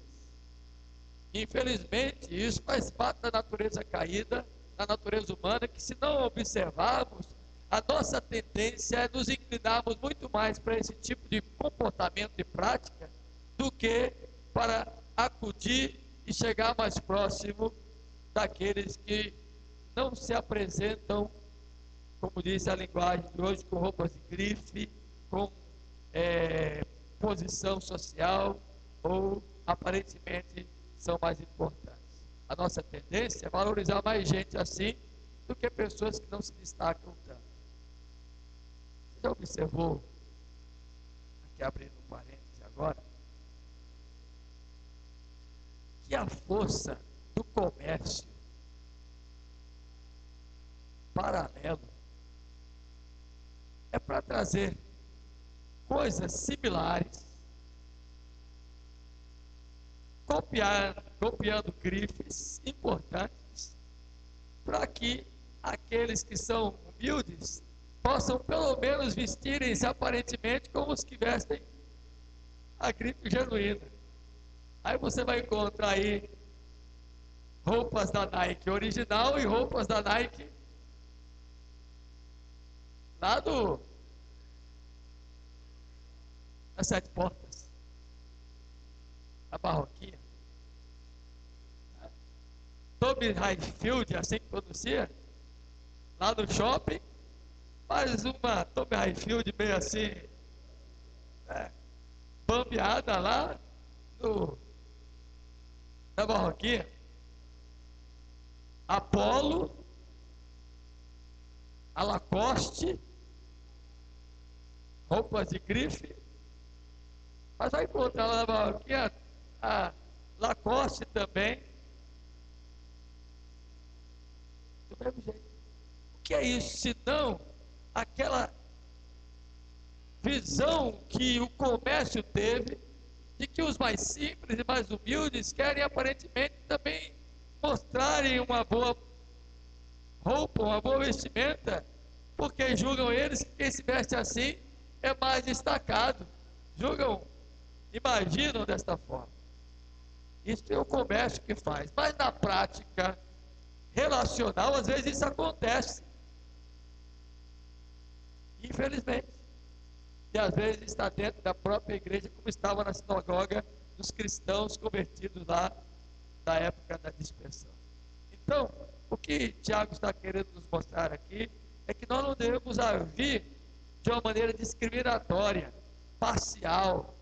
Infelizmente, isso faz parte da natureza caída, da natureza humana, que se não observarmos, a nossa tendência é nos inclinarmos muito mais para esse tipo de comportamento e prática do que para acudir e chegar mais próximo daqueles que não se apresentam, como diz a linguagem de hoje, com roupas de grife, com posição social, ou aparentemente são mais importantes. A nossa tendência é valorizar mais gente assim do que pessoas que não se destacam tanto. Você já observou, aqui abrindo um parênteses agora, que a força do comércio paralelo é para trazer coisas similares, copiando grifes importantes, para que aqueles que são humildes possam pelo menos vestirem-se aparentemente como os que vestem a grife genuína. Aí você vai encontrar aí roupas da Nike original e roupas da Nike lá das 7 portas. a Barroquinha. Tommy Highfield, assim que pronuncia, lá no shopping, faz uma Tommy Highfield meio assim, bambeada lá na Barroquinha. Apollo, a Lacoste, roupas de grife, mas vai encontrar lá na Barroquinha a Lacoste também, do mesmo jeito. O que é isso, senão aquela visão que o comércio teve de que os mais simples e mais humildes querem aparentemente também mostrarem uma boa roupa, uma boa vestimenta, porque julgam eles que quem se veste assim é mais destacado. Julgam, imaginam desta forma. Isso é o comércio que faz, mas na prática relacional, às vezes isso acontece. Infelizmente. E às vezes está dentro da própria igreja, como estava na sinagoga dos cristãos convertidos lá da época da dispersão. Então, o que Tiago está querendo nos mostrar aqui é que nós não devemos agir de uma maneira discriminatória, parcial,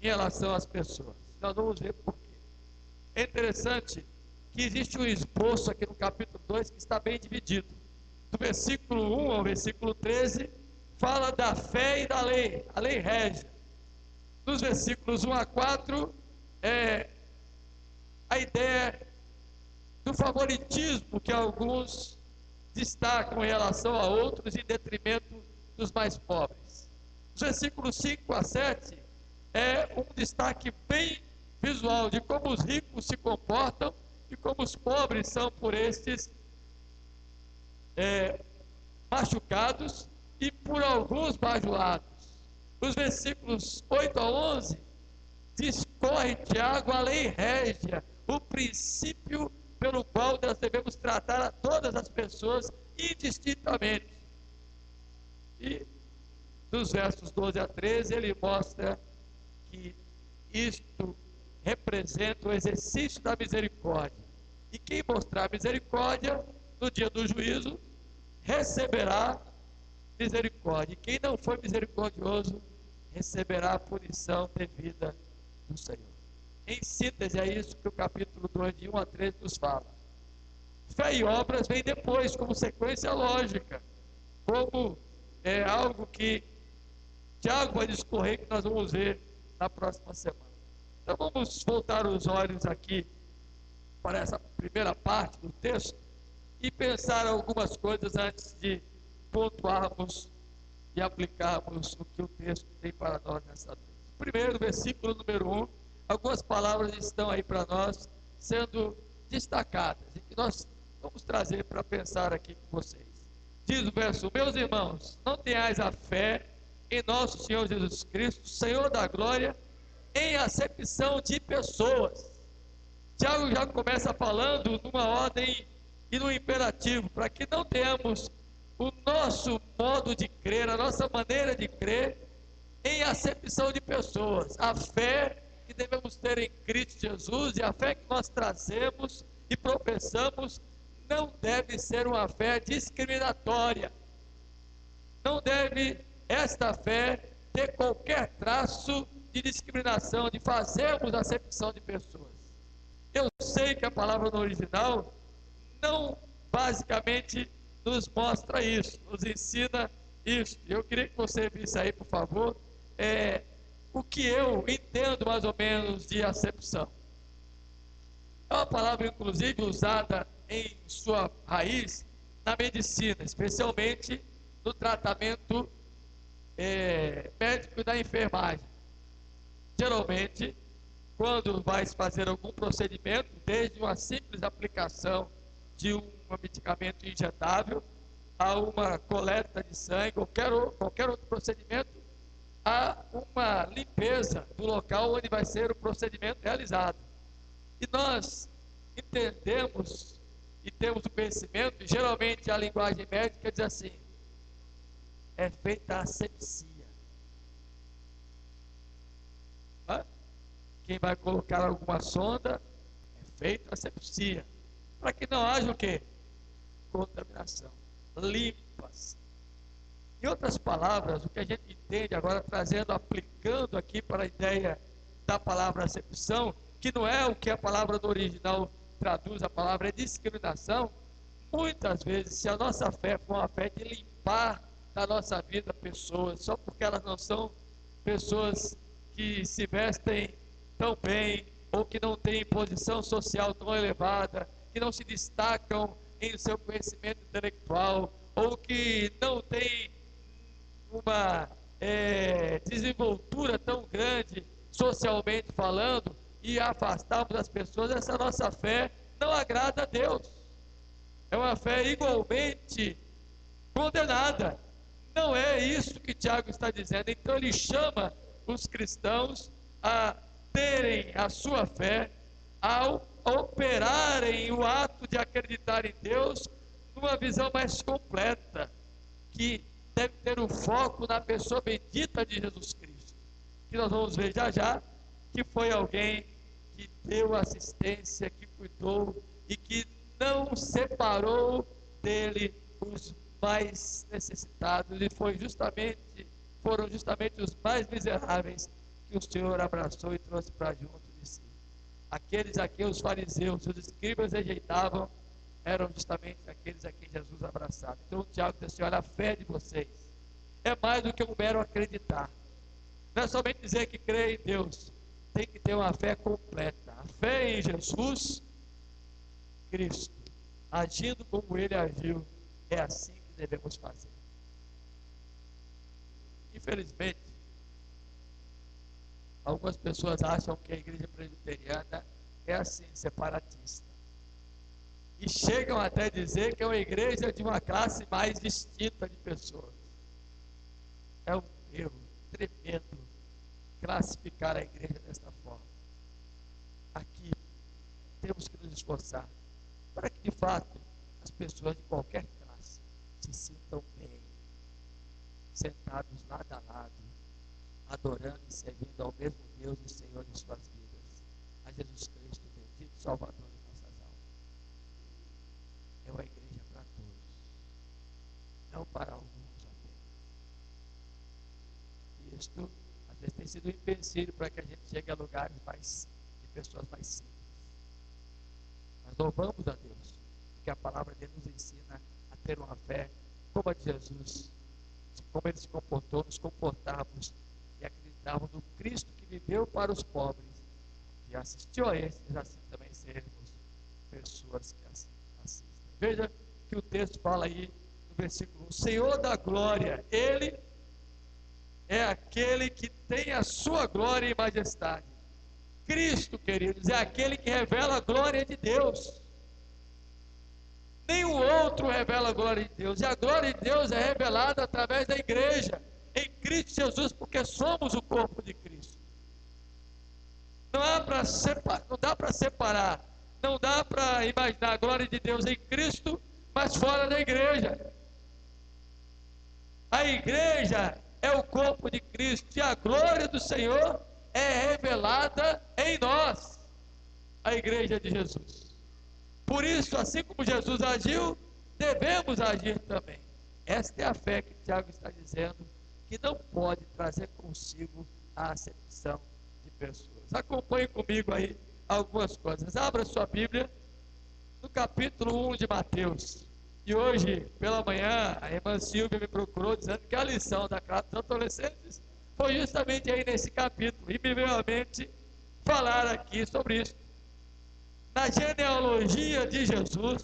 em relação às pessoas. Nós vamos ver por quê. É interessante que existe um esboço aqui no capítulo 2 que está bem dividido. Do versículo 1 ao versículo 13, fala da fé e da lei, a lei rege. Nos versículos 1 a 4, a ideia do favoritismo que alguns destacam em relação a outros em detrimento dos mais pobres. Os versículos 5 a 7 é um destaque bem visual de como os ricos se comportam e como os pobres são por estes machucados e por alguns bajulados. Os versículos 8 a 11 discorre Tiago a lei régia, o princípio pelo qual nós devemos tratar a todas as pessoas indistintamente. E dos versos 12 a 13 ele mostra que isto representa o exercício da misericórdia. E quem mostrar misericórdia no dia do juízo receberá misericórdia. E quem não for misericordioso receberá a punição devida do Senhor. Em síntese, é isso que o capítulo 2, de 1 a 13, nos fala. Fé e obras vem depois, como sequência lógica, como algo que Tiago vai discorrer, que nós vamos ver na próxima semana. Então vamos voltar os olhos aqui para essa primeira parte do texto e pensar algumas coisas antes de pontuarmos e aplicarmos o que o texto tem para nós nessa noite. Primeiro, versículo número 1, algumas palavras estão aí para nós sendo destacadas e que nós vamos trazer para pensar aqui com vocês. Diz o verso: meus irmãos, não tenhais a fé em nosso Senhor Jesus Cristo, Senhor da glória, em acepção de pessoas. Tiago já começa falando numa ordem e no imperativo, para que não tenhamos o nosso modo de crer, a nossa maneira de crer, em acepção de pessoas. A fé que devemos ter em Cristo Jesus e a fé que nós trazemos e professamos não deve ser uma fé discriminatória. Não deve esta fé ter qualquer traço de discriminação, de fazermos acepção de pessoas. Eu sei que a palavra no original não basicamente nos mostra isso, nos ensina isso. Eu queria que você visse aí, por favor, o que eu entendo mais ou menos de acepção. É uma palavra, inclusive, usada em sua raiz na medicina, especialmente no tratamento médico da enfermagem. Geralmente, quando vai fazer algum procedimento, desde uma simples aplicação de um medicamento injetável, a uma coleta de sangue, qualquer outro procedimento, há uma limpeza do local onde vai ser o procedimento realizado. E nós entendemos e temos o conhecimento, e geralmente a linguagem médica diz assim: é feita a asepsia. quem vai colocar alguma sonda, é feita asepsia, para que não haja o quê? Contaminação. Limpa-se. Em outras palavras, o que a gente entende agora, trazendo, aplicando aqui para a ideia da palavra acepção, que não é o que a palavra do original traduz, a palavra é discriminação. Muitas vezes, se a nossa fé for uma fé de limpar da nossa vida pessoas, só porque elas não são pessoas que se vestem tão bem, ou que não têm posição social tão elevada, que não se destacam em seu conhecimento intelectual, ou que não têm uma desenvoltura tão grande, socialmente falando, e afastarmos as pessoas, essa nossa fé não agrada a Deus. É uma fé igualmente condenada. Não é isso que Tiago está dizendo. Então ele chama os cristãos a terem a sua fé, ao operarem o ato de acreditar em Deus numa visão mais completa, que deve ter o foco na pessoa bendita de Jesus Cristo, que nós vamos ver já já, que foi alguém que deu assistência, que cuidou e que não separou dele os mais necessitados, e foram justamente os mais miseráveis que o Senhor abraçou e trouxe para junto de si. Aqueles a quem os fariseus, os escribas rejeitavam, eram justamente aqueles a quem Jesus abraçava. Então o Tiago diz assim: olha, a fé de vocês é mais do que um mero acreditar. Não é somente dizer que crê em Deus, tem que ter uma fé completa. A fé em Jesus Cristo, agindo como Ele agiu, é assim que devemos fazer. Infelizmente, algumas pessoas acham que a igreja presbiteriana é assim, separatista. E chegam até a dizer que é uma igreja de uma classe mais distinta de pessoas. É um erro tremendo classificar a igreja desta forma. Aqui temos que nos esforçar para que, de fato, as pessoas de qualquer classe se sintam bem, sentados lado a lado, adorando e servindo ao mesmo Deus e Senhor de suas vidas, a Jesus Cristo, bendito Salvador de nossas almas. É uma igreja para todos, não para alguns apenas. E isto, às vezes, tem sido um empecilho para que a gente chegue a lugares de pessoas mais simples. Nós louvamos a Deus, porque a palavra dele nos ensina a ter uma fé como a de Jesus, como ele se comportou, nos comportarmos e acreditarmos no Cristo que viveu para os pobres e assistiu a esses, assim também sermos pessoas que assim assistem. Veja que o texto fala aí no versículo 1: o Senhor da glória, Ele é aquele que tem a sua glória e majestade. Cristo, queridos, é aquele que revela a glória de Deus. Nenhum outro revela a glória de Deus. E a glória de Deus é revelada através da igreja, em Cristo Jesus, porque somos o corpo de Cristo. Não dá para separar, não dá para imaginar a glória de Deus em Cristo, mas fora da igreja. A igreja é o corpo de Cristo, e a glória do Senhor é revelada em nós, a igreja de Jesus. Por isso, assim como Jesus agiu, devemos agir também. Esta é a fé que Tiago está dizendo, que não pode trazer consigo a acepção de pessoas. Acompanhe comigo aí algumas coisas. Abra sua Bíblia no capítulo 1 de Mateus. E hoje, pela manhã, a irmã Silvia me procurou dizendo que a lição da classe dos adolescentes foi justamente aí nesse capítulo. E me veio à mente falar aqui sobre isso. Na genealogia de Jesus,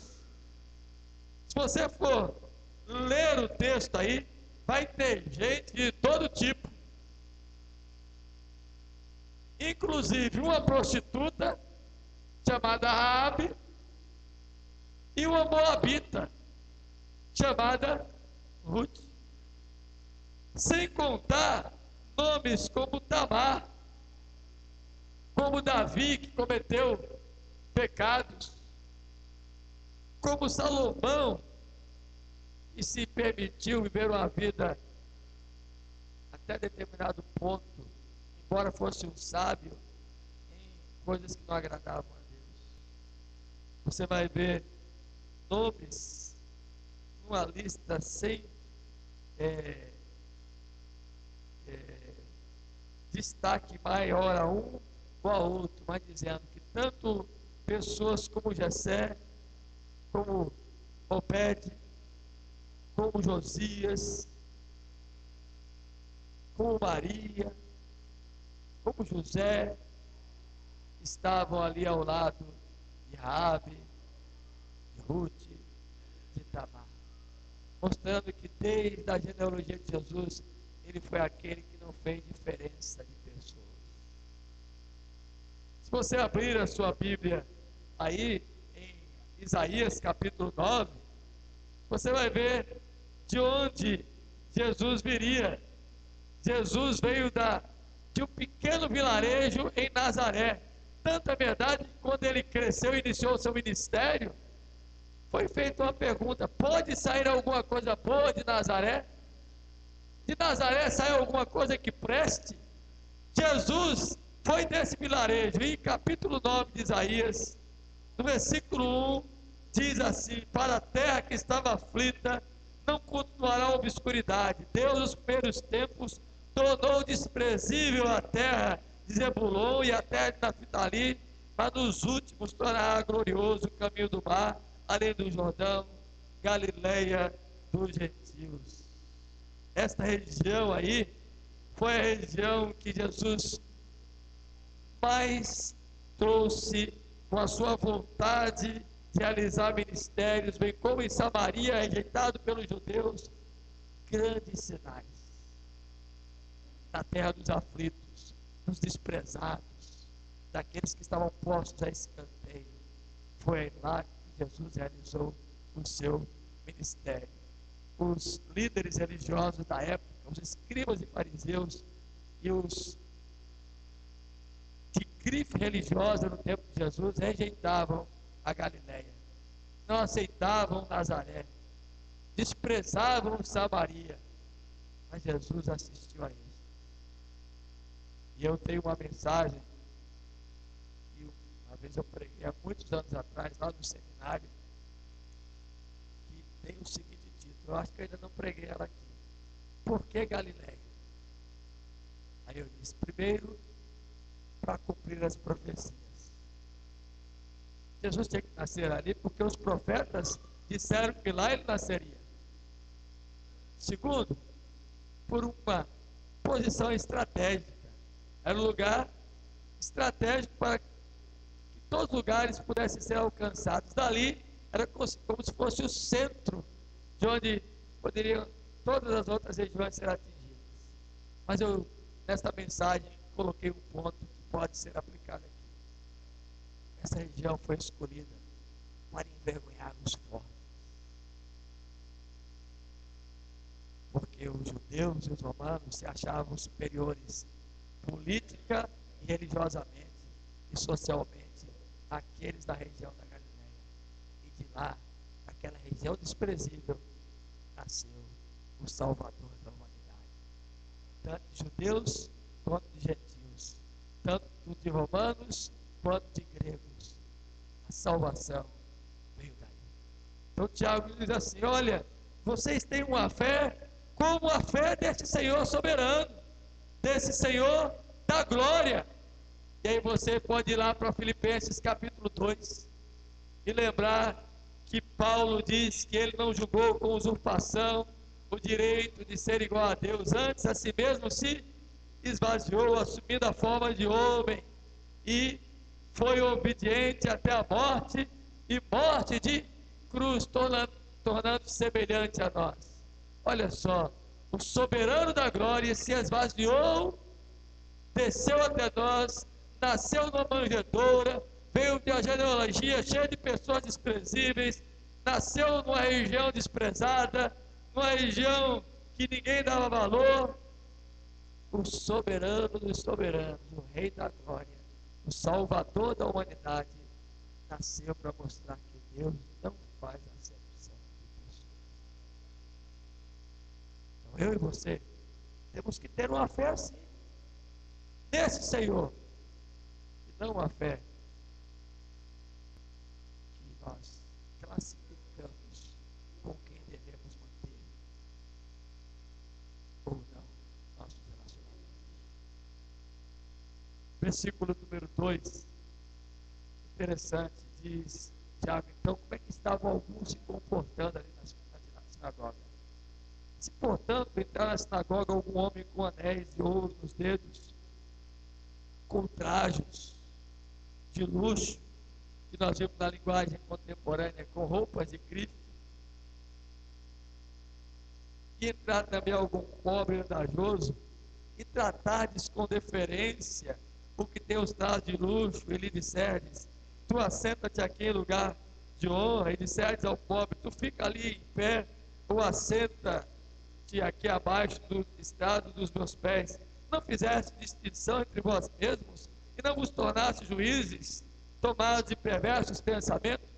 se você for ler o texto aí, vai ter gente de todo tipo. Inclusive uma prostituta chamada Raabe e uma moabita chamada Ruth. Sem contar nomes como Tamar, como Davi, que cometeu pecados, como Salomão, que se permitiu viver uma vida até determinado ponto, embora fosse um sábio, coisas que não agradavam a Deus. Você vai ver nomes numa lista sem destaque maior a um ou a outro, mas dizendo que tanto pessoas como Jessé, como Obed, como Josias, como Maria, como José, estavam ali ao lado de Raabe, de Ruth, de Tamar, mostrando que desde a genealogia de Jesus, ele foi aquele que não fez diferença de pessoas. Se você abrir a sua Bíblia aí, em Isaías capítulo 9, você vai ver de onde Jesus viria. Jesus veio de um pequeno vilarejo em Nazaré. Tanta verdade que quando ele cresceu e iniciou o seu ministério, foi feita uma pergunta: pode sair alguma coisa boa de Nazaré? De Nazaré sai alguma coisa que preste? Jesus foi desse vilarejo. E em capítulo 9 de Isaías, no versículo 1, diz assim: para a terra que estava aflita, não continuará obscuridade. Deus, nos primeiros tempos, tornou desprezível a terra de Zebulon e a terra de Naphtali, mas nos últimos tornará glorioso o caminho do mar, além do Jordão, Galileia dos gentios. Esta região aí foi a região que Jesus mais trouxe com a sua vontade de realizar ministérios, bem como em Samaria, rejeitado pelos judeus, grandes sinais. Na terra dos aflitos, dos desprezados, daqueles que estavam postos a escanteio. Foi lá que Jesus realizou o seu ministério. Os líderes religiosos da época, os escribas e fariseus e os de grife religiosa no tempo de Jesus rejeitavam a Galileia, não aceitavam Nazaré, desprezavam Samaria, mas Jesus assistiu a eles. E eu tenho uma mensagem que uma vez eu preguei há muitos anos atrás, lá no seminário, que tem o seguinte título, eu acho que eu ainda não preguei ela aqui: por que Galileia? Aí eu disse: primeiro, para cumprir as profecias. Jesus tinha que nascer ali porque os profetas disseram que lá ele nasceria. Segundo, por uma posição estratégica. Era um lugar estratégico para que todos os lugares pudessem ser alcançados. Dali era como se fosse o centro de onde poderiam todas as outras regiões ser atingidas. Mas eu, nesta mensagem, coloquei um ponto que pode ser aplicado aqui. Essa região foi escolhida para envergonhar os fortes. Porque os judeus e os romanos se achavam superiores política e religiosamente e socialmente àqueles da região da Galileia. E de lá, daquela região desprezível, nasceu o Salvador da humanidade. Tanto de judeus quanto de gentios, tanto de romanos quanto de gregos. A salvação veio daí. Então Tiago diz assim: olha, vocês têm uma fé como a fé deste Senhor soberano, desse Senhor da glória. E aí você pode ir lá para Filipenses capítulo 2 e lembrar que Paulo diz que ele não julgou com usurpação o direito de ser igual a Deus, antes a si mesmo se esvaziou, assumindo a forma de homem, e foi obediente até a morte, e morte de cruz, tornando-se semelhante a nós. Olha só, o soberano da glória se esvaziou, desceu até nós, nasceu numa manjedoura, veio de uma genealogia cheia de pessoas desprezíveis, nasceu numa região desprezada, numa região que ninguém dava valor. O soberano dos soberanos, o Rei da glória, o Salvador da humanidade, nasceu para mostrar que Deus não faz acepção de pessoas. Então eu e você temos que ter uma fé assim, nesse Senhor, que não a fé que nós classificamos com quem devemos manter ou não nossos relacionamentos. Versículo número 2, interessante, diz Tiago, então, como é que estavam alguns se comportando ali na sinagoga? Se, portanto, entrar na sinagoga algum homem com anéis de ouro nos dedos, com trajes de luxo, que nós vimos na linguagem contemporânea, com roupas de grife, e entrar também algum pobre andajoso, e tratardes com deferência o que tem os trajes de luxo, e lhe disserdes, tu assenta-te aqui em lugar de honra, e disserdes ao pobre, tu fica ali em pé, ou assenta-te aqui abaixo do estrado dos meus pés. Não fizeste distinção entre vós mesmos, e não vos tornaste juízes, tomados de perversos pensamentos?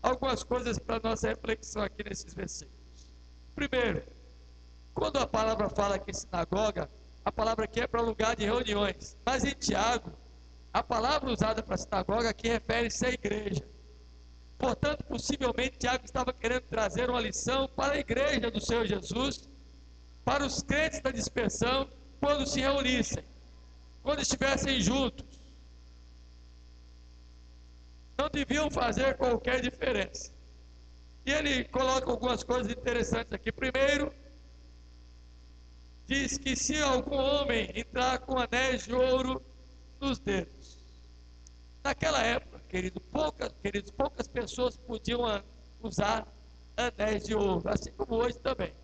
Algumas coisas para nossa reflexão aqui nesses versículos. Primeiro, quando a palavra fala aqui em sinagoga, a palavra aqui é para lugar de reuniões, mas em Tiago, a palavra usada para sinagoga aqui refere-se à igreja. Portanto, possivelmente Tiago estava querendo trazer uma lição para a igreja do Senhor Jesus, para os crentes da dispersão, quando se reunissem, quando estivessem juntos. Não deviam fazer qualquer diferença. E ele coloca algumas coisas interessantes aqui. Primeiro, diz que se algum homem entrar com anéis de ouro nos dedos. Naquela época, queridos, poucas pessoas podiam usar anéis de ouro, assim como hoje também.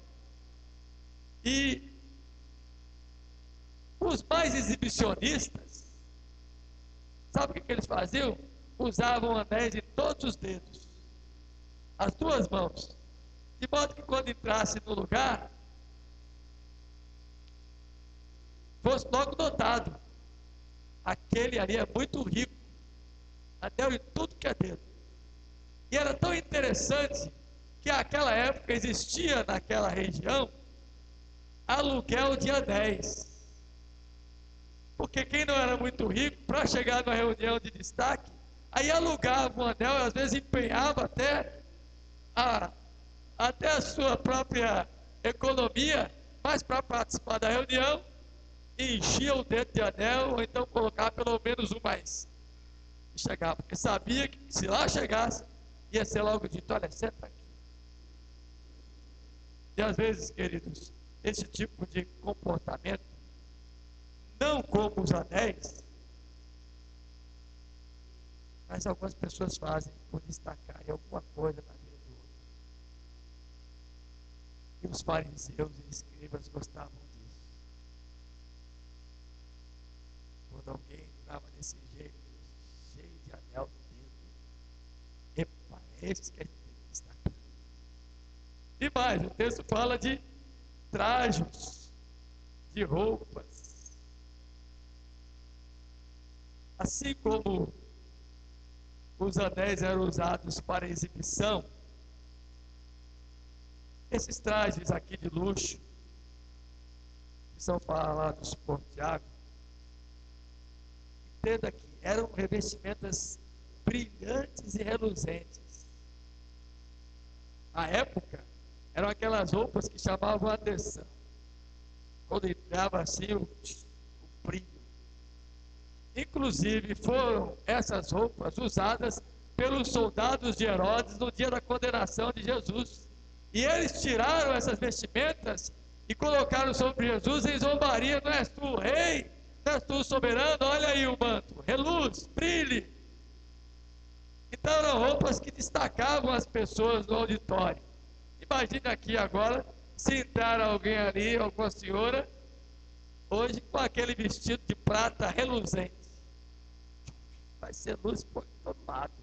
E os mais exibicionistas, sabe o que eles faziam? Usavam anéis em todos os dedos, as duas mãos, de modo que quando entrasse no lugar, fosse logo notado, aquele ali é muito rico, anel em tudo que é dedo. E era tão interessante que naquela época existia naquela região aluguel de anéis. Porque quem não era muito rico, para chegar numa reunião de destaque, aí alugava um anel, e às vezes empenhava até a sua própria economia, mas para participar da reunião, enchia o dedo de anel, ou então colocava pelo menos um mais. E chegava, porque sabia que se lá chegasse, ia ser logo dito, olha, senta aqui. E às vezes, queridos, esse tipo de comportamento, não como os anéis, mas algumas pessoas fazem por destacar em alguma coisa na vida do outro. E os fariseus e escribas gostavam disso. Quando alguém entrava desse jeito, cheio de anel no dedo, epa, esse que a gente tem que destacar. E mais, o texto fala de trajes, de roupas. Assim como os anéis eram usados para exibição, esses trajes aqui de luxo, que são falados por Tiago, entenda que eram revestimentas brilhantes e reluzentes. Na época, eram aquelas roupas que chamavam a atenção. Quando entrava assim o brilho. Inclusive foram essas roupas usadas pelos soldados de Herodes no dia da condenação de Jesus. E eles tiraram essas vestimentas e colocaram sobre Jesus em zombaria. Não és tu o rei? Não és tu o soberano? Olha aí o manto, reluz, brilhe. Então eram roupas que destacavam as pessoas no auditório. Imagina aqui agora, se entrar alguém ali, alguma senhora, hoje com aquele vestido de prata reluzente. Vai ser luz por todo lado.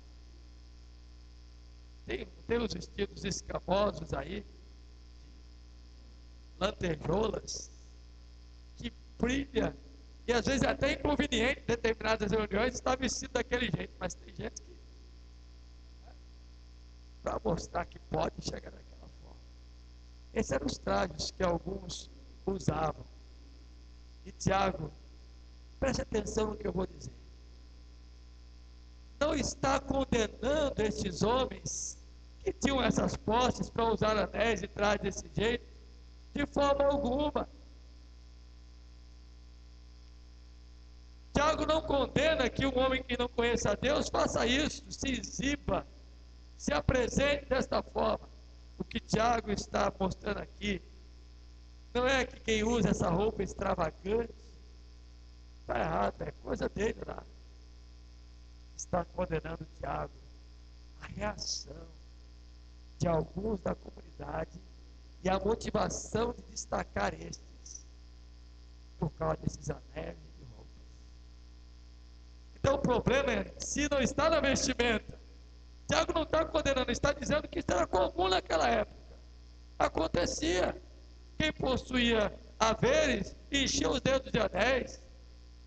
Tem os vestidos escamosos aí, lantejoulas, que brilha, e às vezes é até inconveniente em determinadas reuniões estar vestido daquele jeito, mas tem gente que, para mostrar que pode chegar daquela forma. Esses eram os trajes que alguns usavam. E Tiago, preste atenção no que eu vou dizer. não está condenando estes homens que tinham essas posses para usar anéis e trajes desse jeito, de forma alguma. Tiago não condena que um homem que não conheça a Deus faça isso, se exiba, se apresente desta forma. O que Tiago está mostrando aqui não é que quem usa essa roupa extravagante está errado, é coisa dele lá. Está condenando Tiago a reação de alguns da comunidade e a motivação de destacar estes por causa desses anéis e roupas. Então o problema em si não está na vestimenta. Tiago não está condenando, está dizendo que isso era comum naquela época. Acontecia. Quem possuía haveres enchia os dedos de anéis,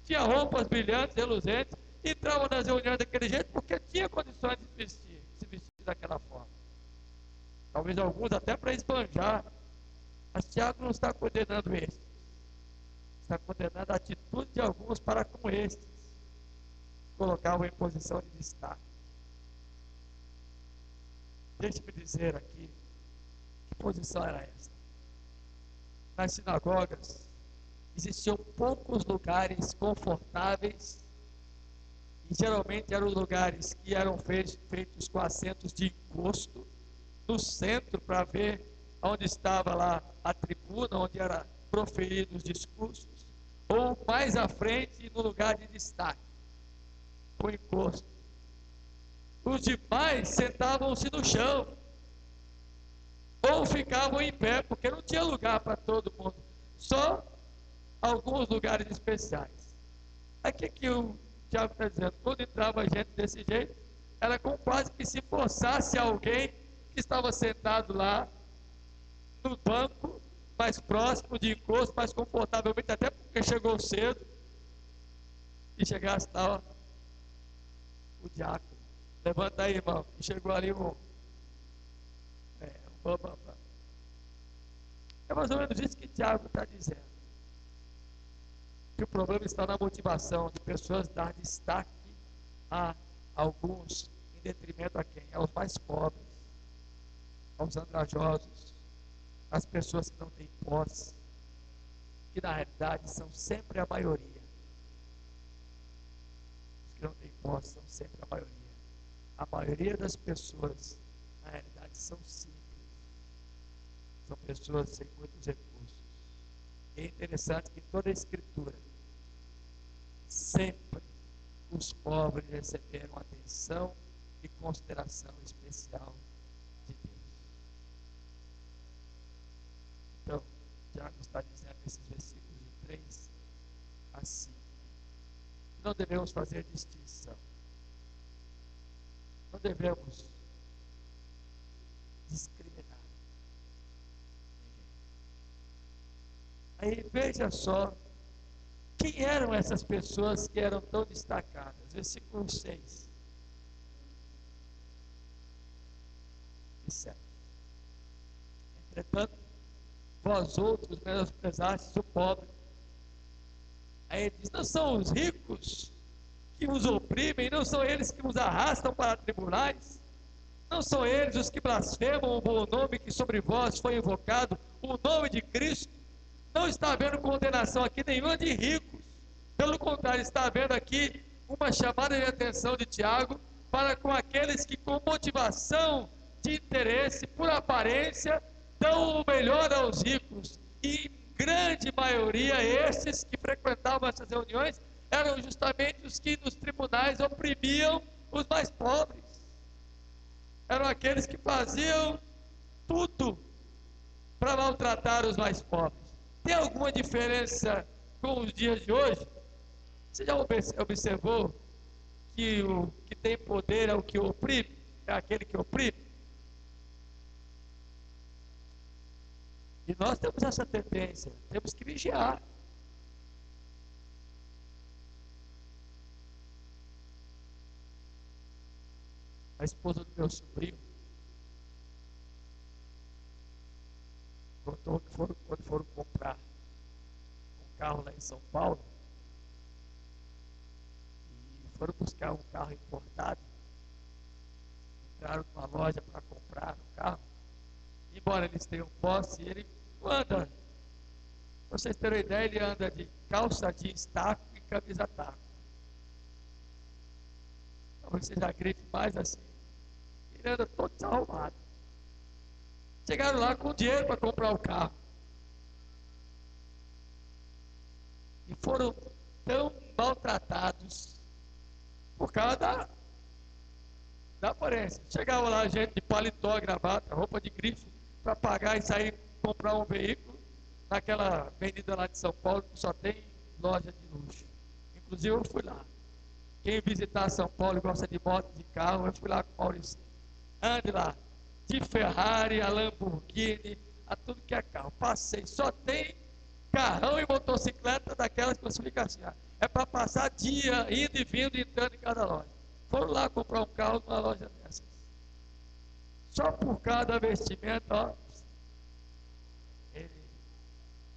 tinha roupas brilhantes, reluzentes, entrava nas reuniões daquele jeito porque tinha condições de se vestir daquela forma. Talvez alguns até para esbanjar. Mas Tiago não está condenando estes. Está condenando a atitude de alguns para com estes. Colocavam em posição de destaque. Deixe-me dizer aqui, que posição era essa? Nas sinagogas, existiam poucos lugares confortáveis, e geralmente eram lugares que eram feitos com assentos de encosto, no centro, para ver onde estava lá a tribuna, onde eram proferidos os discursos, ou mais à frente, no lugar de destaque, com encosto. Os demais sentavam-se no chão, ou ficavam em pé, porque não tinha lugar para todo mundo, só alguns lugares especiais. Aqui que o Tiago está dizendo, quando entrava gente desse jeito, era como quase que se forçasse alguém que estava sentado lá, no banco, mais próximo de encosto, mais confortavelmente, até porque chegou cedo, e chegasse lá, ó, o diácono. Levanta aí, irmão. E chegou ali um bambambam. É mais ou menos isso que Tiago está dizendo. Que o problema está na motivação de pessoas dar destaque a alguns, em detrimento a quem? Aos mais pobres, aos andrajosos, às pessoas que não têm posse, que na realidade são sempre a maioria. Os que não têm posse são sempre a maioria. A maioria das pessoas, na realidade, são simples. São pessoas sem muitos recursos. E é interessante que toda a Escritura, sempre os pobres receberam atenção e consideração especial de Deus. Então, Tiago está dizendo nesses versículos de 3 a 5, que não devemos fazer distinção. Não devemos discriminar ninguém. Aí veja só quem eram essas pessoas que eram tão destacadas. Versículo 6 e 7. Entretanto, vós outros menosprezastes o pobre. Aí ele diz, não são os ricos que os oprimem, não são eles que os arrastam para tribunais, não são eles os que blasfemam o bom nome que sobre vós foi invocado, o nome de Cristo. Não está havendo condenação aqui nenhuma de ricos, pelo contrário, está havendo aqui uma chamada de atenção de Tiago para com aqueles que com motivação de interesse, por aparência, dão o melhor aos ricos, e em grande maioria estes que frequentavam essas reuniões eram justamente os que nos tribunais oprimiam os mais pobres. Eram aqueles que faziam tudo para maltratar os mais pobres. Tem alguma diferença com os dias de hoje? Você já observou que o que tem poder é o que oprime? É aquele que oprime? E nós temos essa tendência, temos que vigiar. A esposa do meu sobrinho contou que quando foram comprar um carro lá em São Paulo, e foram buscar um carro importado, entraram numa loja para comprar um carro, embora eles tenham posse, ele anda. Pra vocês terem uma ideia, ele anda de calça jeans taco e camisa taco. Talvez seja a grife mais assim. Ele anda todo desarrumado. Chegaram lá com dinheiro para comprar o carro. E foram tão maltratados por causa da aparência. Chegava lá gente de paletó, gravata, roupa de grife, para pagar e sair comprar um veículo naquela avenida lá de São Paulo que só tem loja de luxo. Inclusive eu fui lá. Quem visitar São Paulo e gosta de moto, de carro, eu fui lá com o Maurício. Ande lá, de Ferrari, a Lamborghini, a tudo que é carro. Passei, só tem carrão e motocicleta daquelas que você fica assim, é para passar dia indo e vindo, entrando em cada loja. Foram lá comprar um carro numa loja dessas. Só por causa da vestimenta, ó, ele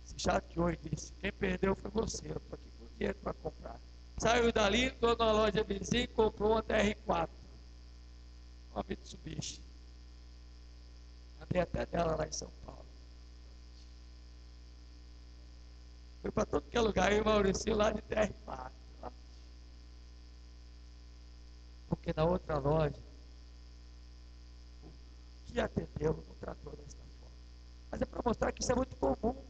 se chateou e disse, quem perdeu foi você, eu estou aqui com dinheiro para comprar. Saiu dali, entrou na loja vizinha e comprou uma TR4, uma Mitsubishi. Andei até dela lá em São Paulo. Fui para todo que é lugar, e o Maurício lá de TR4. Porque na outra loja, o que atendeu não tratou desta forma. Mas é para mostrar que isso é muito comum.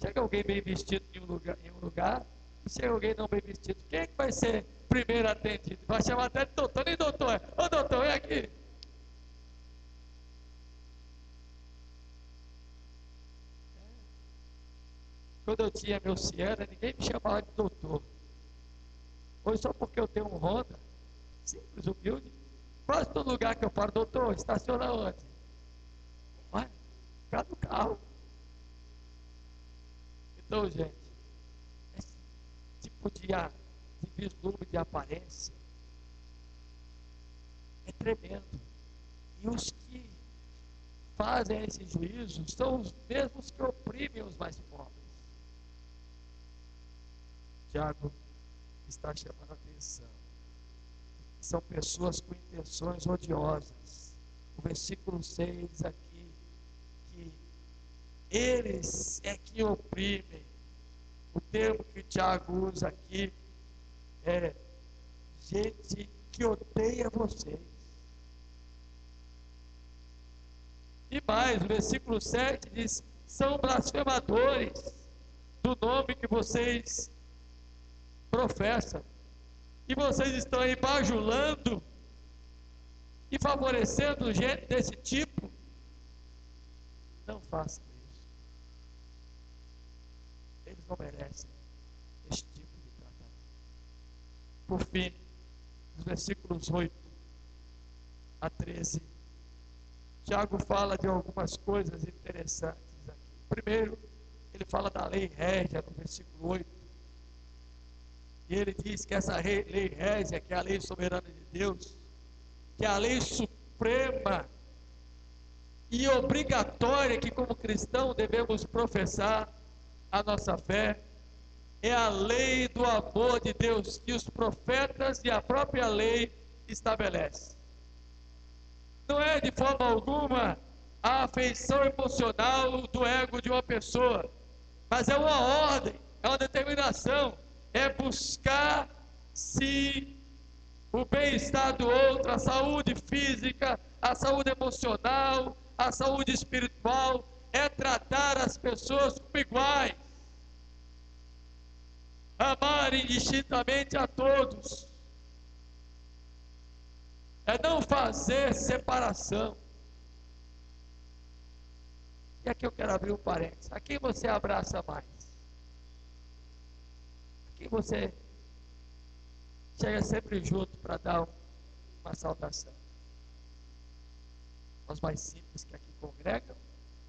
Chega alguém bem vestido em um lugar, e chega alguém não bem vestido. Quem é que vai ser primeiro atendido? Vai chamar até de doutor, nem doutor. Ô doutor, vem aqui. Quando eu tinha meu Siena, ninguém me chamava de doutor. Hoje só porque eu tenho um Honda, simples, humilde, quase todo lugar que eu paro, doutor, estaciona onde? Vai, ficar no carro. Então, gente, esse tipo de vislumbre de aparência é tremendo. E os que fazem esse juízo são os mesmos que oprimem os mais pobres. Tiago está chamando a atenção. São pessoas com intenções odiosas. O versículo 6 diz aqui que eles é que oprimem. O termo que o Tiago usa aqui é gente que odeia vocês. E mais, o versículo 7 diz: são blasfemadores do nome que vocês professam. E vocês estão aí bajulando e favorecendo gente desse tipo. Não façam isso. Eles não merecem esse tipo de tratamento. Por fim, nos versículos 8 a 13, Tiago fala de algumas coisas interessantes aqui. Primeiro, ele fala da lei régia no versículo 8. E ele diz que essa lei régia, que é a lei soberana de Deus, que é a lei suprema e obrigatória que como cristão devemos professar a nossa fé, é a lei do amor de Deus que os profetas e a própria lei estabelecem. Não é de forma alguma a afeição emocional do ego de uma pessoa, mas é uma ordem, é uma determinação, é buscar se o bem-estar do outro, a saúde física, a saúde emocional, a saúde espiritual, é tratar as pessoas como iguais, amar indistintamente a todos, é não fazer separação. E aqui eu quero abrir um parênteses. A quem você abraça mais? A quem você chega sempre junto para dar uma saudação? Os mais simples que aqui congregam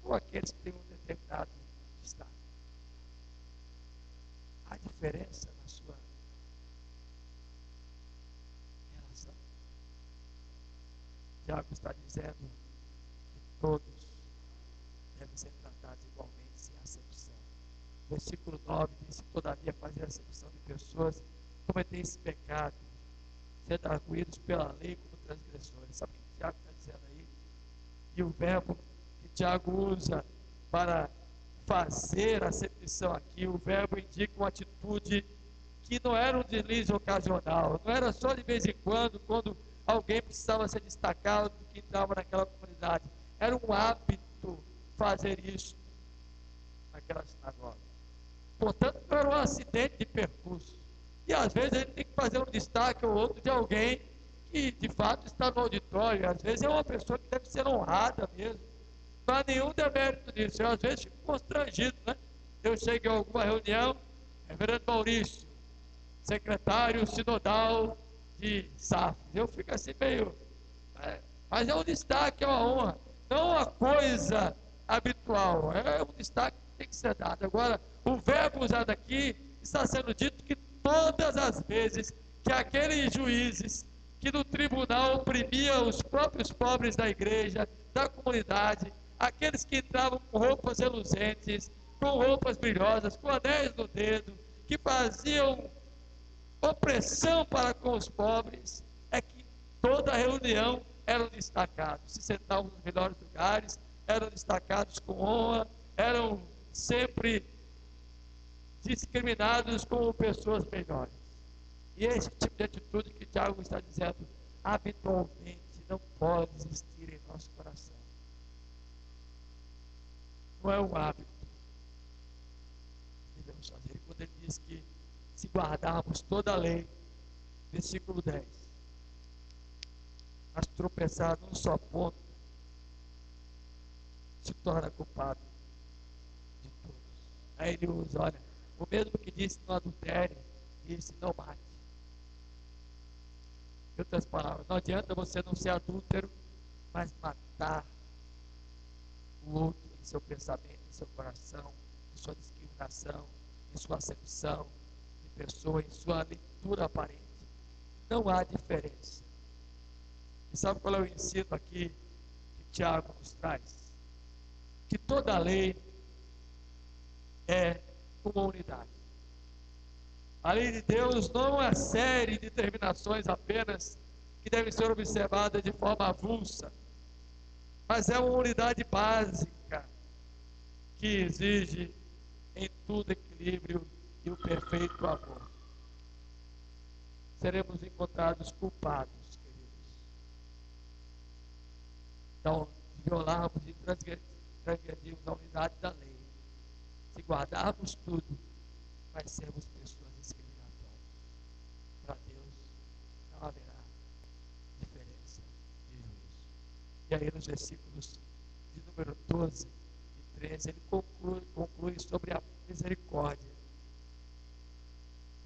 ou aqueles que têm um determinado estado? Há diferença na sua relação? Tiago está dizendo que todos devem ser tratados igualmente, sem acepção. Versículo 9 diz: todavia, fazer acepção de pessoas que cometem esse pecado, sendo arguídos pela lei como transgressores. Sabe o que o Tiago está dizendo aí? E o verbo que Tiago usa para fazer a acepção aqui, o verbo indica uma atitude que não era um deslize ocasional, não era só de vez em quando alguém precisava ser destacado do que entrava naquela comunidade. Era um hábito fazer isso naquela sinagoga. Portanto, não era um acidente de percurso. E às vezes a gente tem que fazer um destaque ou outro de alguém que de fato está no auditório. Às vezes é uma pessoa que deve ser honrada mesmo. Não há nenhum demérito nisso. Eu às vezes fico constrangido, né? Eu chego em alguma reunião, reverendo Maurício, secretário sinodal de SAF. Eu fico assim meio... mas é um destaque, é uma honra. Não uma coisa habitual. É um destaque que tem que ser dado. Agora, o verbo usado aqui está sendo dito que todas as vezes que aqueles juízes que no tribunal oprimiam os próprios pobres da igreja, da comunidade, aqueles que entravam com roupas reluzentes, com roupas brilhosas, com anéis no dedo, que faziam opressão para com os pobres, é que toda a reunião eram destacados, se sentavam nos melhores lugares, eram destacados com honra, eram sempre discriminados como pessoas melhores. E esse tipo de atitude que Tiago está dizendo, habitualmente não pode existir em nosso coração. Não é um hábito que devemos fazer. Quando ele diz que se guardarmos toda a lei, versículo 10, mas tropeçar num só ponto, se torna culpado de todos. Aí ele usa, olha, o mesmo que disse no adultério, disse não mate. Em outras palavras, não adianta você não ser adúltero, mas matar o outro em seu pensamento, em seu coração, em sua discriminação, em sua acepção de pessoa, em sua leitura aparente. Não há diferença. E sabe qual é o ensino aqui que Tiago nos traz? Que toda lei é uma unidade. A lei de Deus não é uma série de determinações apenas que devem ser observadas de forma avulsa, mas é uma unidade básica que exige em tudo equilíbrio e o perfeito amor. Seremos encontrados culpados, queridos, então, de violarmos e transgredirmos a unidade da lei. Se guardarmos tudo, mas sermos pessoas discriminatórias. Para Deus não haverá diferença de juízo. E aí nos versículos de número 12 e 13, ele conclui sobre a misericórdia.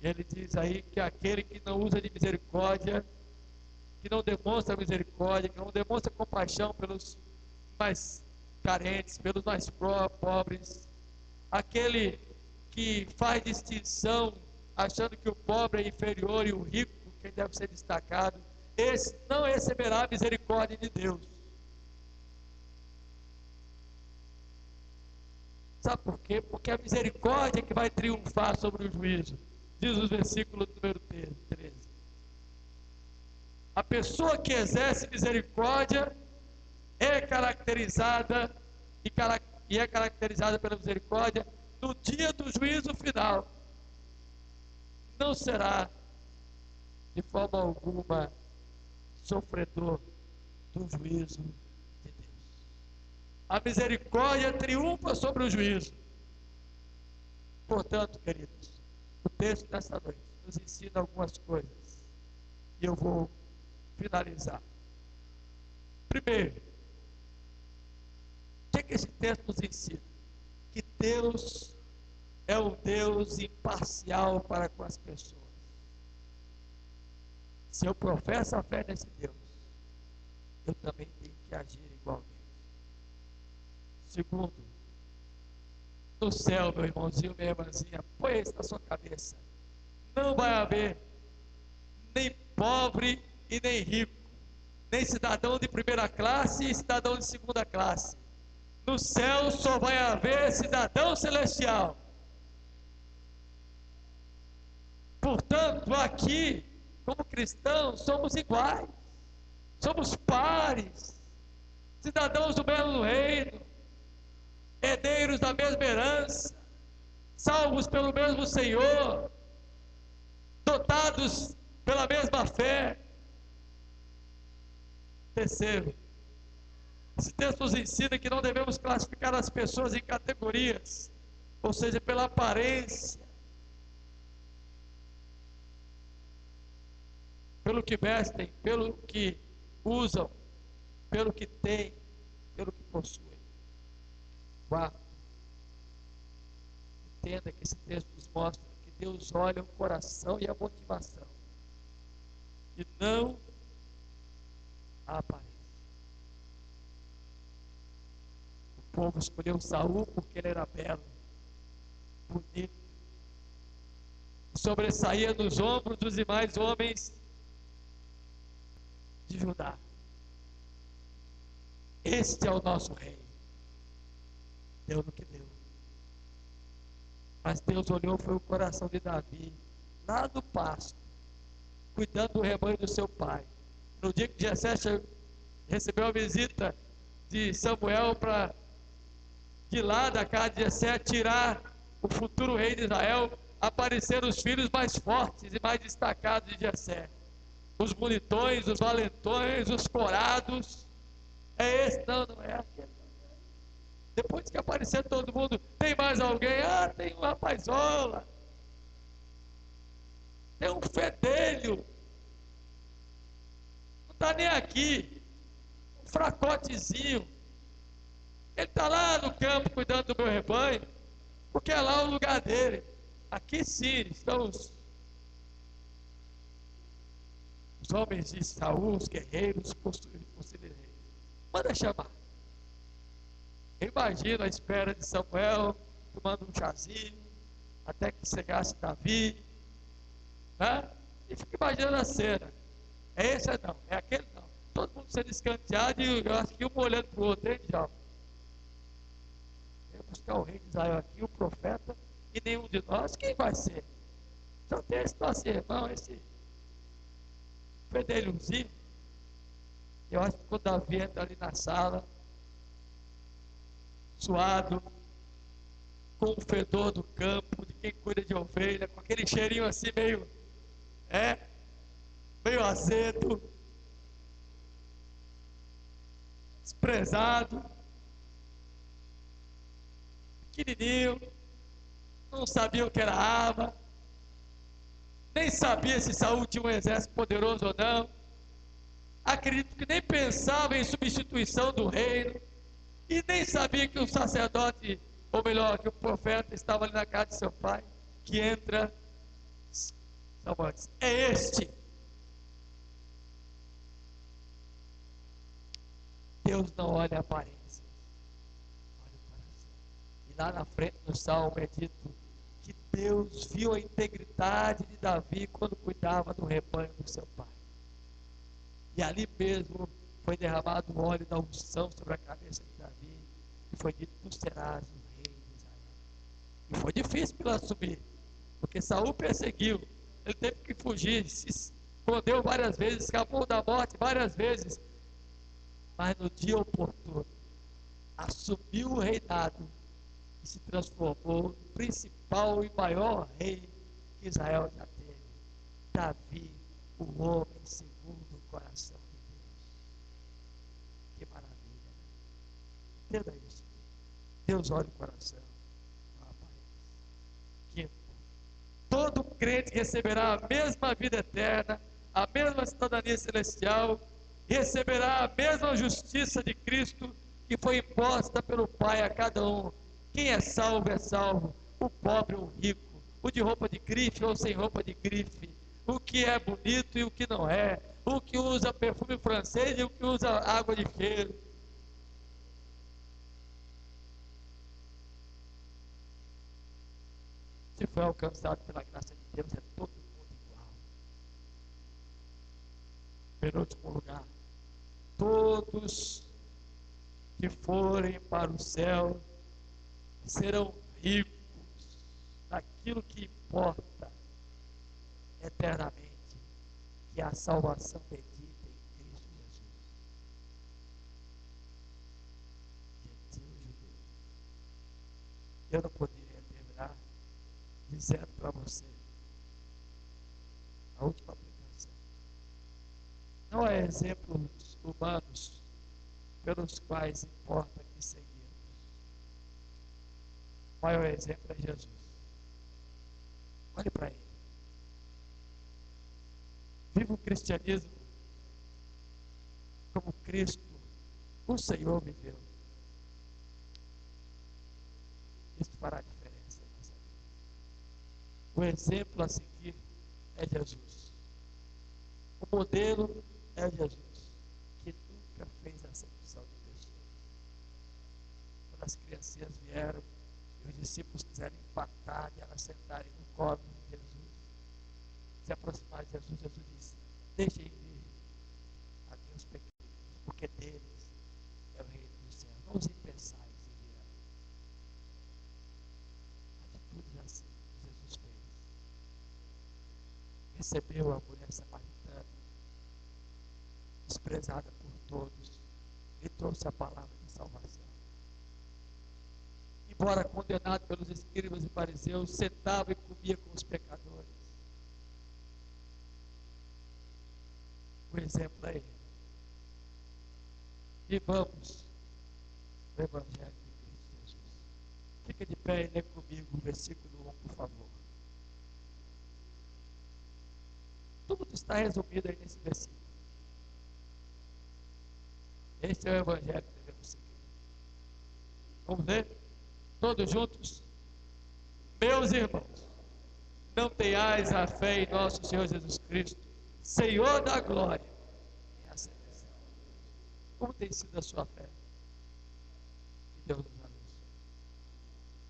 E ele diz aí que aquele que não usa de misericórdia, que não demonstra misericórdia, que não demonstra compaixão pelos mais carentes, pelos mais pobres, aquele que faz distinção, achando que o pobre é inferior e o rico, quem deve ser destacado, esse não receberá a misericórdia de Deus. Sabe por quê? Porque a misericórdia é que vai triunfar sobre o juízo, diz o versículo número 13. A pessoa que exerce misericórdia é caracterizada e é caracterizada pela misericórdia no dia do juízo final. Não será de forma alguma sofredor do juízo de Deus. A misericórdia triunfa sobre o juízo. Portanto, queridos, o texto desta noite nos ensina algumas coisas e eu vou finalizar. Primeiro, o que esse texto nos ensina? Que Deus é um Deus imparcial para com as pessoas. Se eu professo a fé nesse Deus, eu também tenho que agir igualmente. Segundo, no céu, meu irmãozinho, minha irmãzinha, põe isso na sua cabeça. Não vai haver nem pobre e nem rico, nem cidadão de primeira classe e cidadão de segunda classe. No céu só vai haver cidadão celestial. Portanto, aqui como cristãos, somos iguais, somos pares, cidadãos do mesmo reino, herdeiros da mesma herança, salvos pelo mesmo Senhor, dotados pela mesma fé. Terceiro, esse texto nos ensina que não devemos classificar as pessoas em categorias, ou seja, pela aparência, pelo que vestem, pelo que usam, pelo que têm, pelo que possuem. Quarto, entenda que esse texto nos mostra que Deus olha o coração e a motivação, e não a aparência. O povo escolheu Saul porque ele era belo, bonito, sobressaía nos ombros dos demais homens de Judá. Este é o nosso rei. Deu no que deu. Mas Deus olhou, foi o coração de Davi, lá do pasto, cuidando do rebanho do seu pai. No dia que Jessé recebeu a visita de Samuel para, de lá da casa de Jessé, tirar o futuro rei de Israel, apareceram os filhos mais fortes e mais destacados de Jessé. Os bonitões, os valentões, os corados. É esse? Não, não é aquele. Depois que apareceu todo mundo, tem mais alguém? Ah, tem um rapazola. Tem um fedelho. Não está nem aqui. Um fracotezinho. Ele está lá no campo cuidando do meu rebanho, porque é lá o lugar dele. Aqui sim estão os homens de Saul, os guerreiros, conselheiros. Manda chamar. Eu imagino a espera de Samuel, tomando um chazinho, até que chegasse Davi, né? E fica imaginando a cena. É esse ou não? É aquele não. Todo mundo sendo escanteado e eu acho que um olhando para o outro, hein, Djalma? Eu buscar o rei de Israel aqui, o profeta, e nenhum de nós, quem vai ser? Então tem esse nosso irmão, esse fedelhozinho. Eu acho que quando Davi entra ali na sala, suado, com o fedor do campo, de quem cuida de ovelha, com aquele cheirinho assim meio azedo, desprezado, pequenininho, não sabia o que era arma, nem sabia se Saul tinha um exército poderoso ou não, acredito que nem pensava em substituição do reino, e nem sabia que o sacerdote, ou melhor, que o profeta estava ali na casa de seu pai, que entra, Samuel diz, é este. Deus não olha a aparência, olha o coração. E lá na frente no Salmo é dito que Deus viu a integridade de Davi quando cuidava do rebanho do seu pai. E ali mesmo foi derramado o óleo da unção sobre a cabeça de Davi, e foi dito, tu serás o rei de Israel. E foi difícil para ele assumir, porque Saul perseguiu, ele teve que fugir, se escondeu várias vezes, escapou da morte várias vezes, mas no dia oportuno, assumiu o reinado e se transformou no principal e maior rei que Israel já teve. Davi, o homem segundo o coração de Deus. Que maravilha, né? Entenda isso. Deus olha o coração, não a aparência. Quinto, todo crente receberá a mesma vida eterna, a mesma cidadania celestial, receberá a mesma justiça de Cristo que foi imposta pelo Pai a cada um. Quem é salvo, o pobre ou o rico, o de roupa de grife ou sem roupa de grife, o que é bonito e o que não é, o que usa perfume francês e o que usa água de cheiro. Se foi alcançado pela graça de Deus, é todo mundo igual. Penúltimo lugar, todos que forem para o céu serão ricos naquilo que importa eternamente, que a salvação bendita em Cristo Jesus. Gentil e judeu. Eu não poderia terminar dizendo para você a última aplicação. Não é exemplos humanos pelos quais importa que seguimos. O maior exemplo é Jesus. Olhe para ele. Viva o cristianismo como Cristo, o Senhor, viveu. Isso fará diferença em nossa vida. O exemplo a seguir é Jesus. O modelo é Jesus, que nunca fez acepção de pessoas. Quando as criancinhas vieram e os discípulos quiseram empatar e elas sentarem no colo de Jesus, se aproximar de Jesus, Jesus disse: deixem vir a meus pequenos, porque deles é o reino do céu. Não os impeçais em vir a mim. Atitudes assim Jesus fez. Recebeu a mulher samaritana, desprezada por todos, e trouxe a palavra de salvação. Embora condenado pelos escribas e fariseus, sentava e comia com os pecadores. O exemplo é ele. E vamos o Evangelho de Cristo Jesus. Fica de pé e lê comigo o versículo 1, por favor. Tudo está resumido aí nesse versículo. Esse é o Evangelho que devemos seguir. Vamos ler? Todos juntos? Meus irmãos, não tenhais a fé em nosso Senhor Jesus Cristo, Senhor da glória, em ascensão. Como tem sido a sua fé? Que Deus nos abençoe.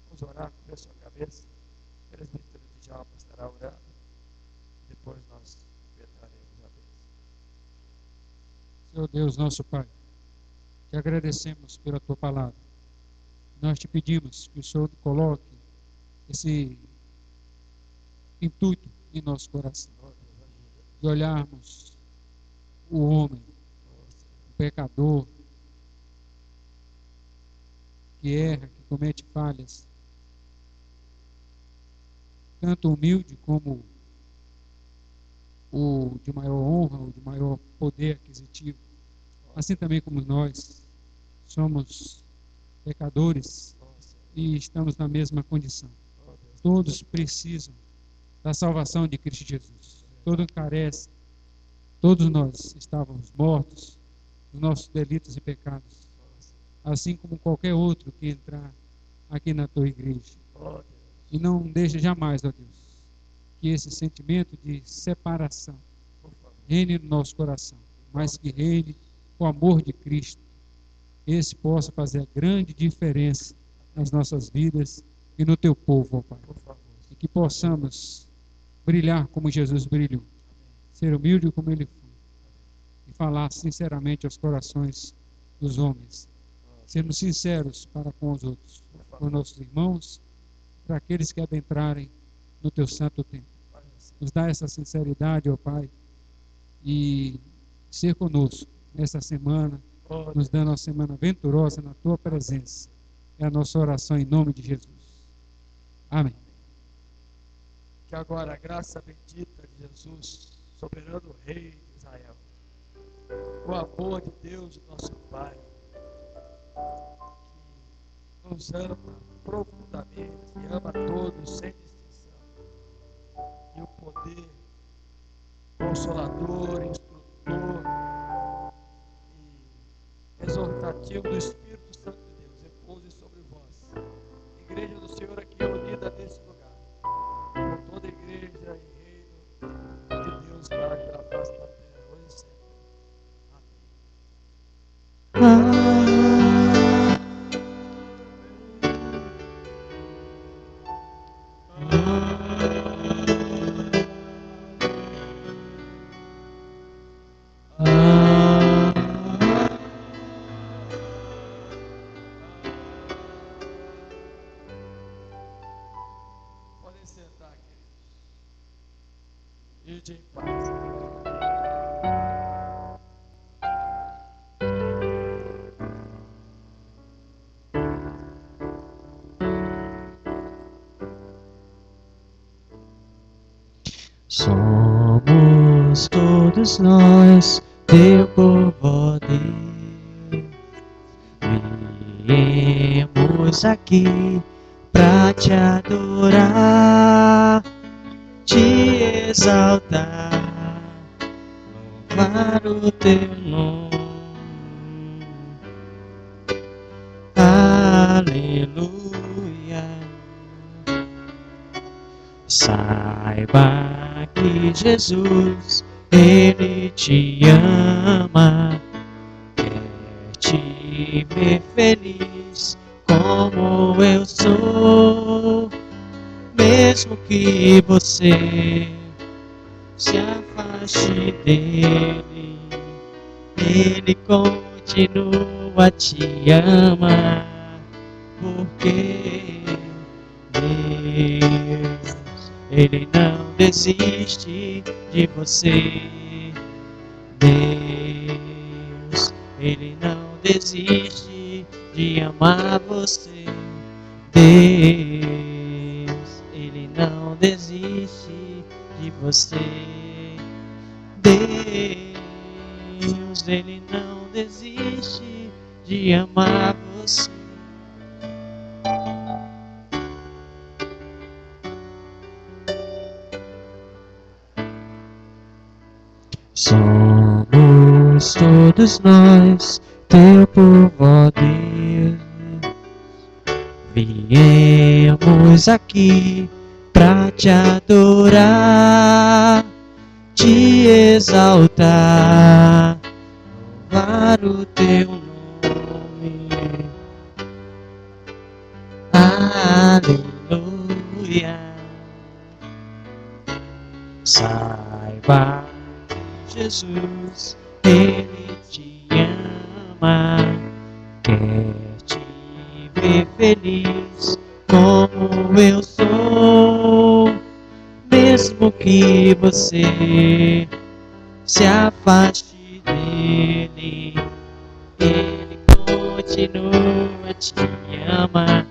Vamos orar, cobrir a sua cabeça. O presbítero de Djalma estará orando. Depois nós completaremos a bênção. Senhor Deus, nosso Pai, te agradecemos pela tua palavra. Nós te pedimos que o Senhor coloque esse intuito em nosso coração, de olharmos o homem, o pecador, que erra, que comete falhas, tanto humilde como o de maior honra, o de maior poder aquisitivo, assim também como nós somos pecadores e estamos na mesma condição. Todos precisam da salvação de Cristo Jesus. Todos carecem. Todos nós estávamos mortos nos nossos delitos e pecados, assim como qualquer outro que entrar aqui na tua igreja. E não deixe jamais, ó Deus, que esse sentimento de separação reine no nosso coração, mas que reine o amor de Cristo. Esse possa fazer a grande diferença nas nossas vidas e no teu povo, ó Pai. E que possamos brilhar como Jesus brilhou, ser humilde como ele foi, e falar sinceramente aos corações dos homens, sermos sinceros para com os outros, com nossos irmãos, para aqueles que adentrarem no teu santo templo. Nos dá essa sinceridade, ó Pai, e ser conosco nessa semana, nos dando uma semana venturosa na tua presença. É a nossa oração em nome de Jesus. Amém. Que agora a graça bendita de Jesus, soberano Rei de Israel, o amor de Deus, nosso Pai, que nos ama profundamente, e ama a todos sem distinção, e o poder consolador, instrutor e exortativo do Espírito Santo de Deus repouse sobre vós. Igreja do Senhor aqui reunida nesse lugar, com toda a igreja e reino de Deus para pela face da terra, hoje e sempre. Podem sentar, queridos. Ide em paz. Somos todos nós teu povo, ó Deus. Viemos aqui pra te adorar, te exaltar, louvar o teu nome. Aleluia. Saiba que Jesus, Ele te ama, quer te ver feliz como eu sou. Mesmo que você se afaste dele, Ele continua a te amar, porque Deus, Ele não desiste de você. Deus, Ele não desiste de amar você. Deus, Ele não desiste de você. Deus, Ele não desiste de amar você. Somos todos nós teu povo, ó Deus. Viemos aqui pra te adorar, te exaltar, louvar o teu nome. Aleluia. Saiba que Jesus, Ele te ama, quer te ver feliz como eu sou. Mesmo que você se afaste dele, Ele continua a te amar,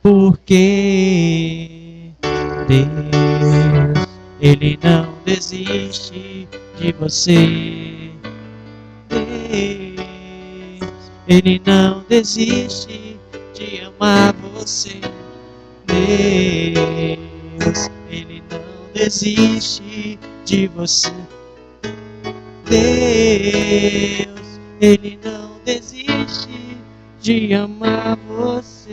porque Deus, Ele não desiste de você. Deus, Ele não desiste de amar você. Deus, Ele não desiste de você. Deus, Ele não desiste de amar você.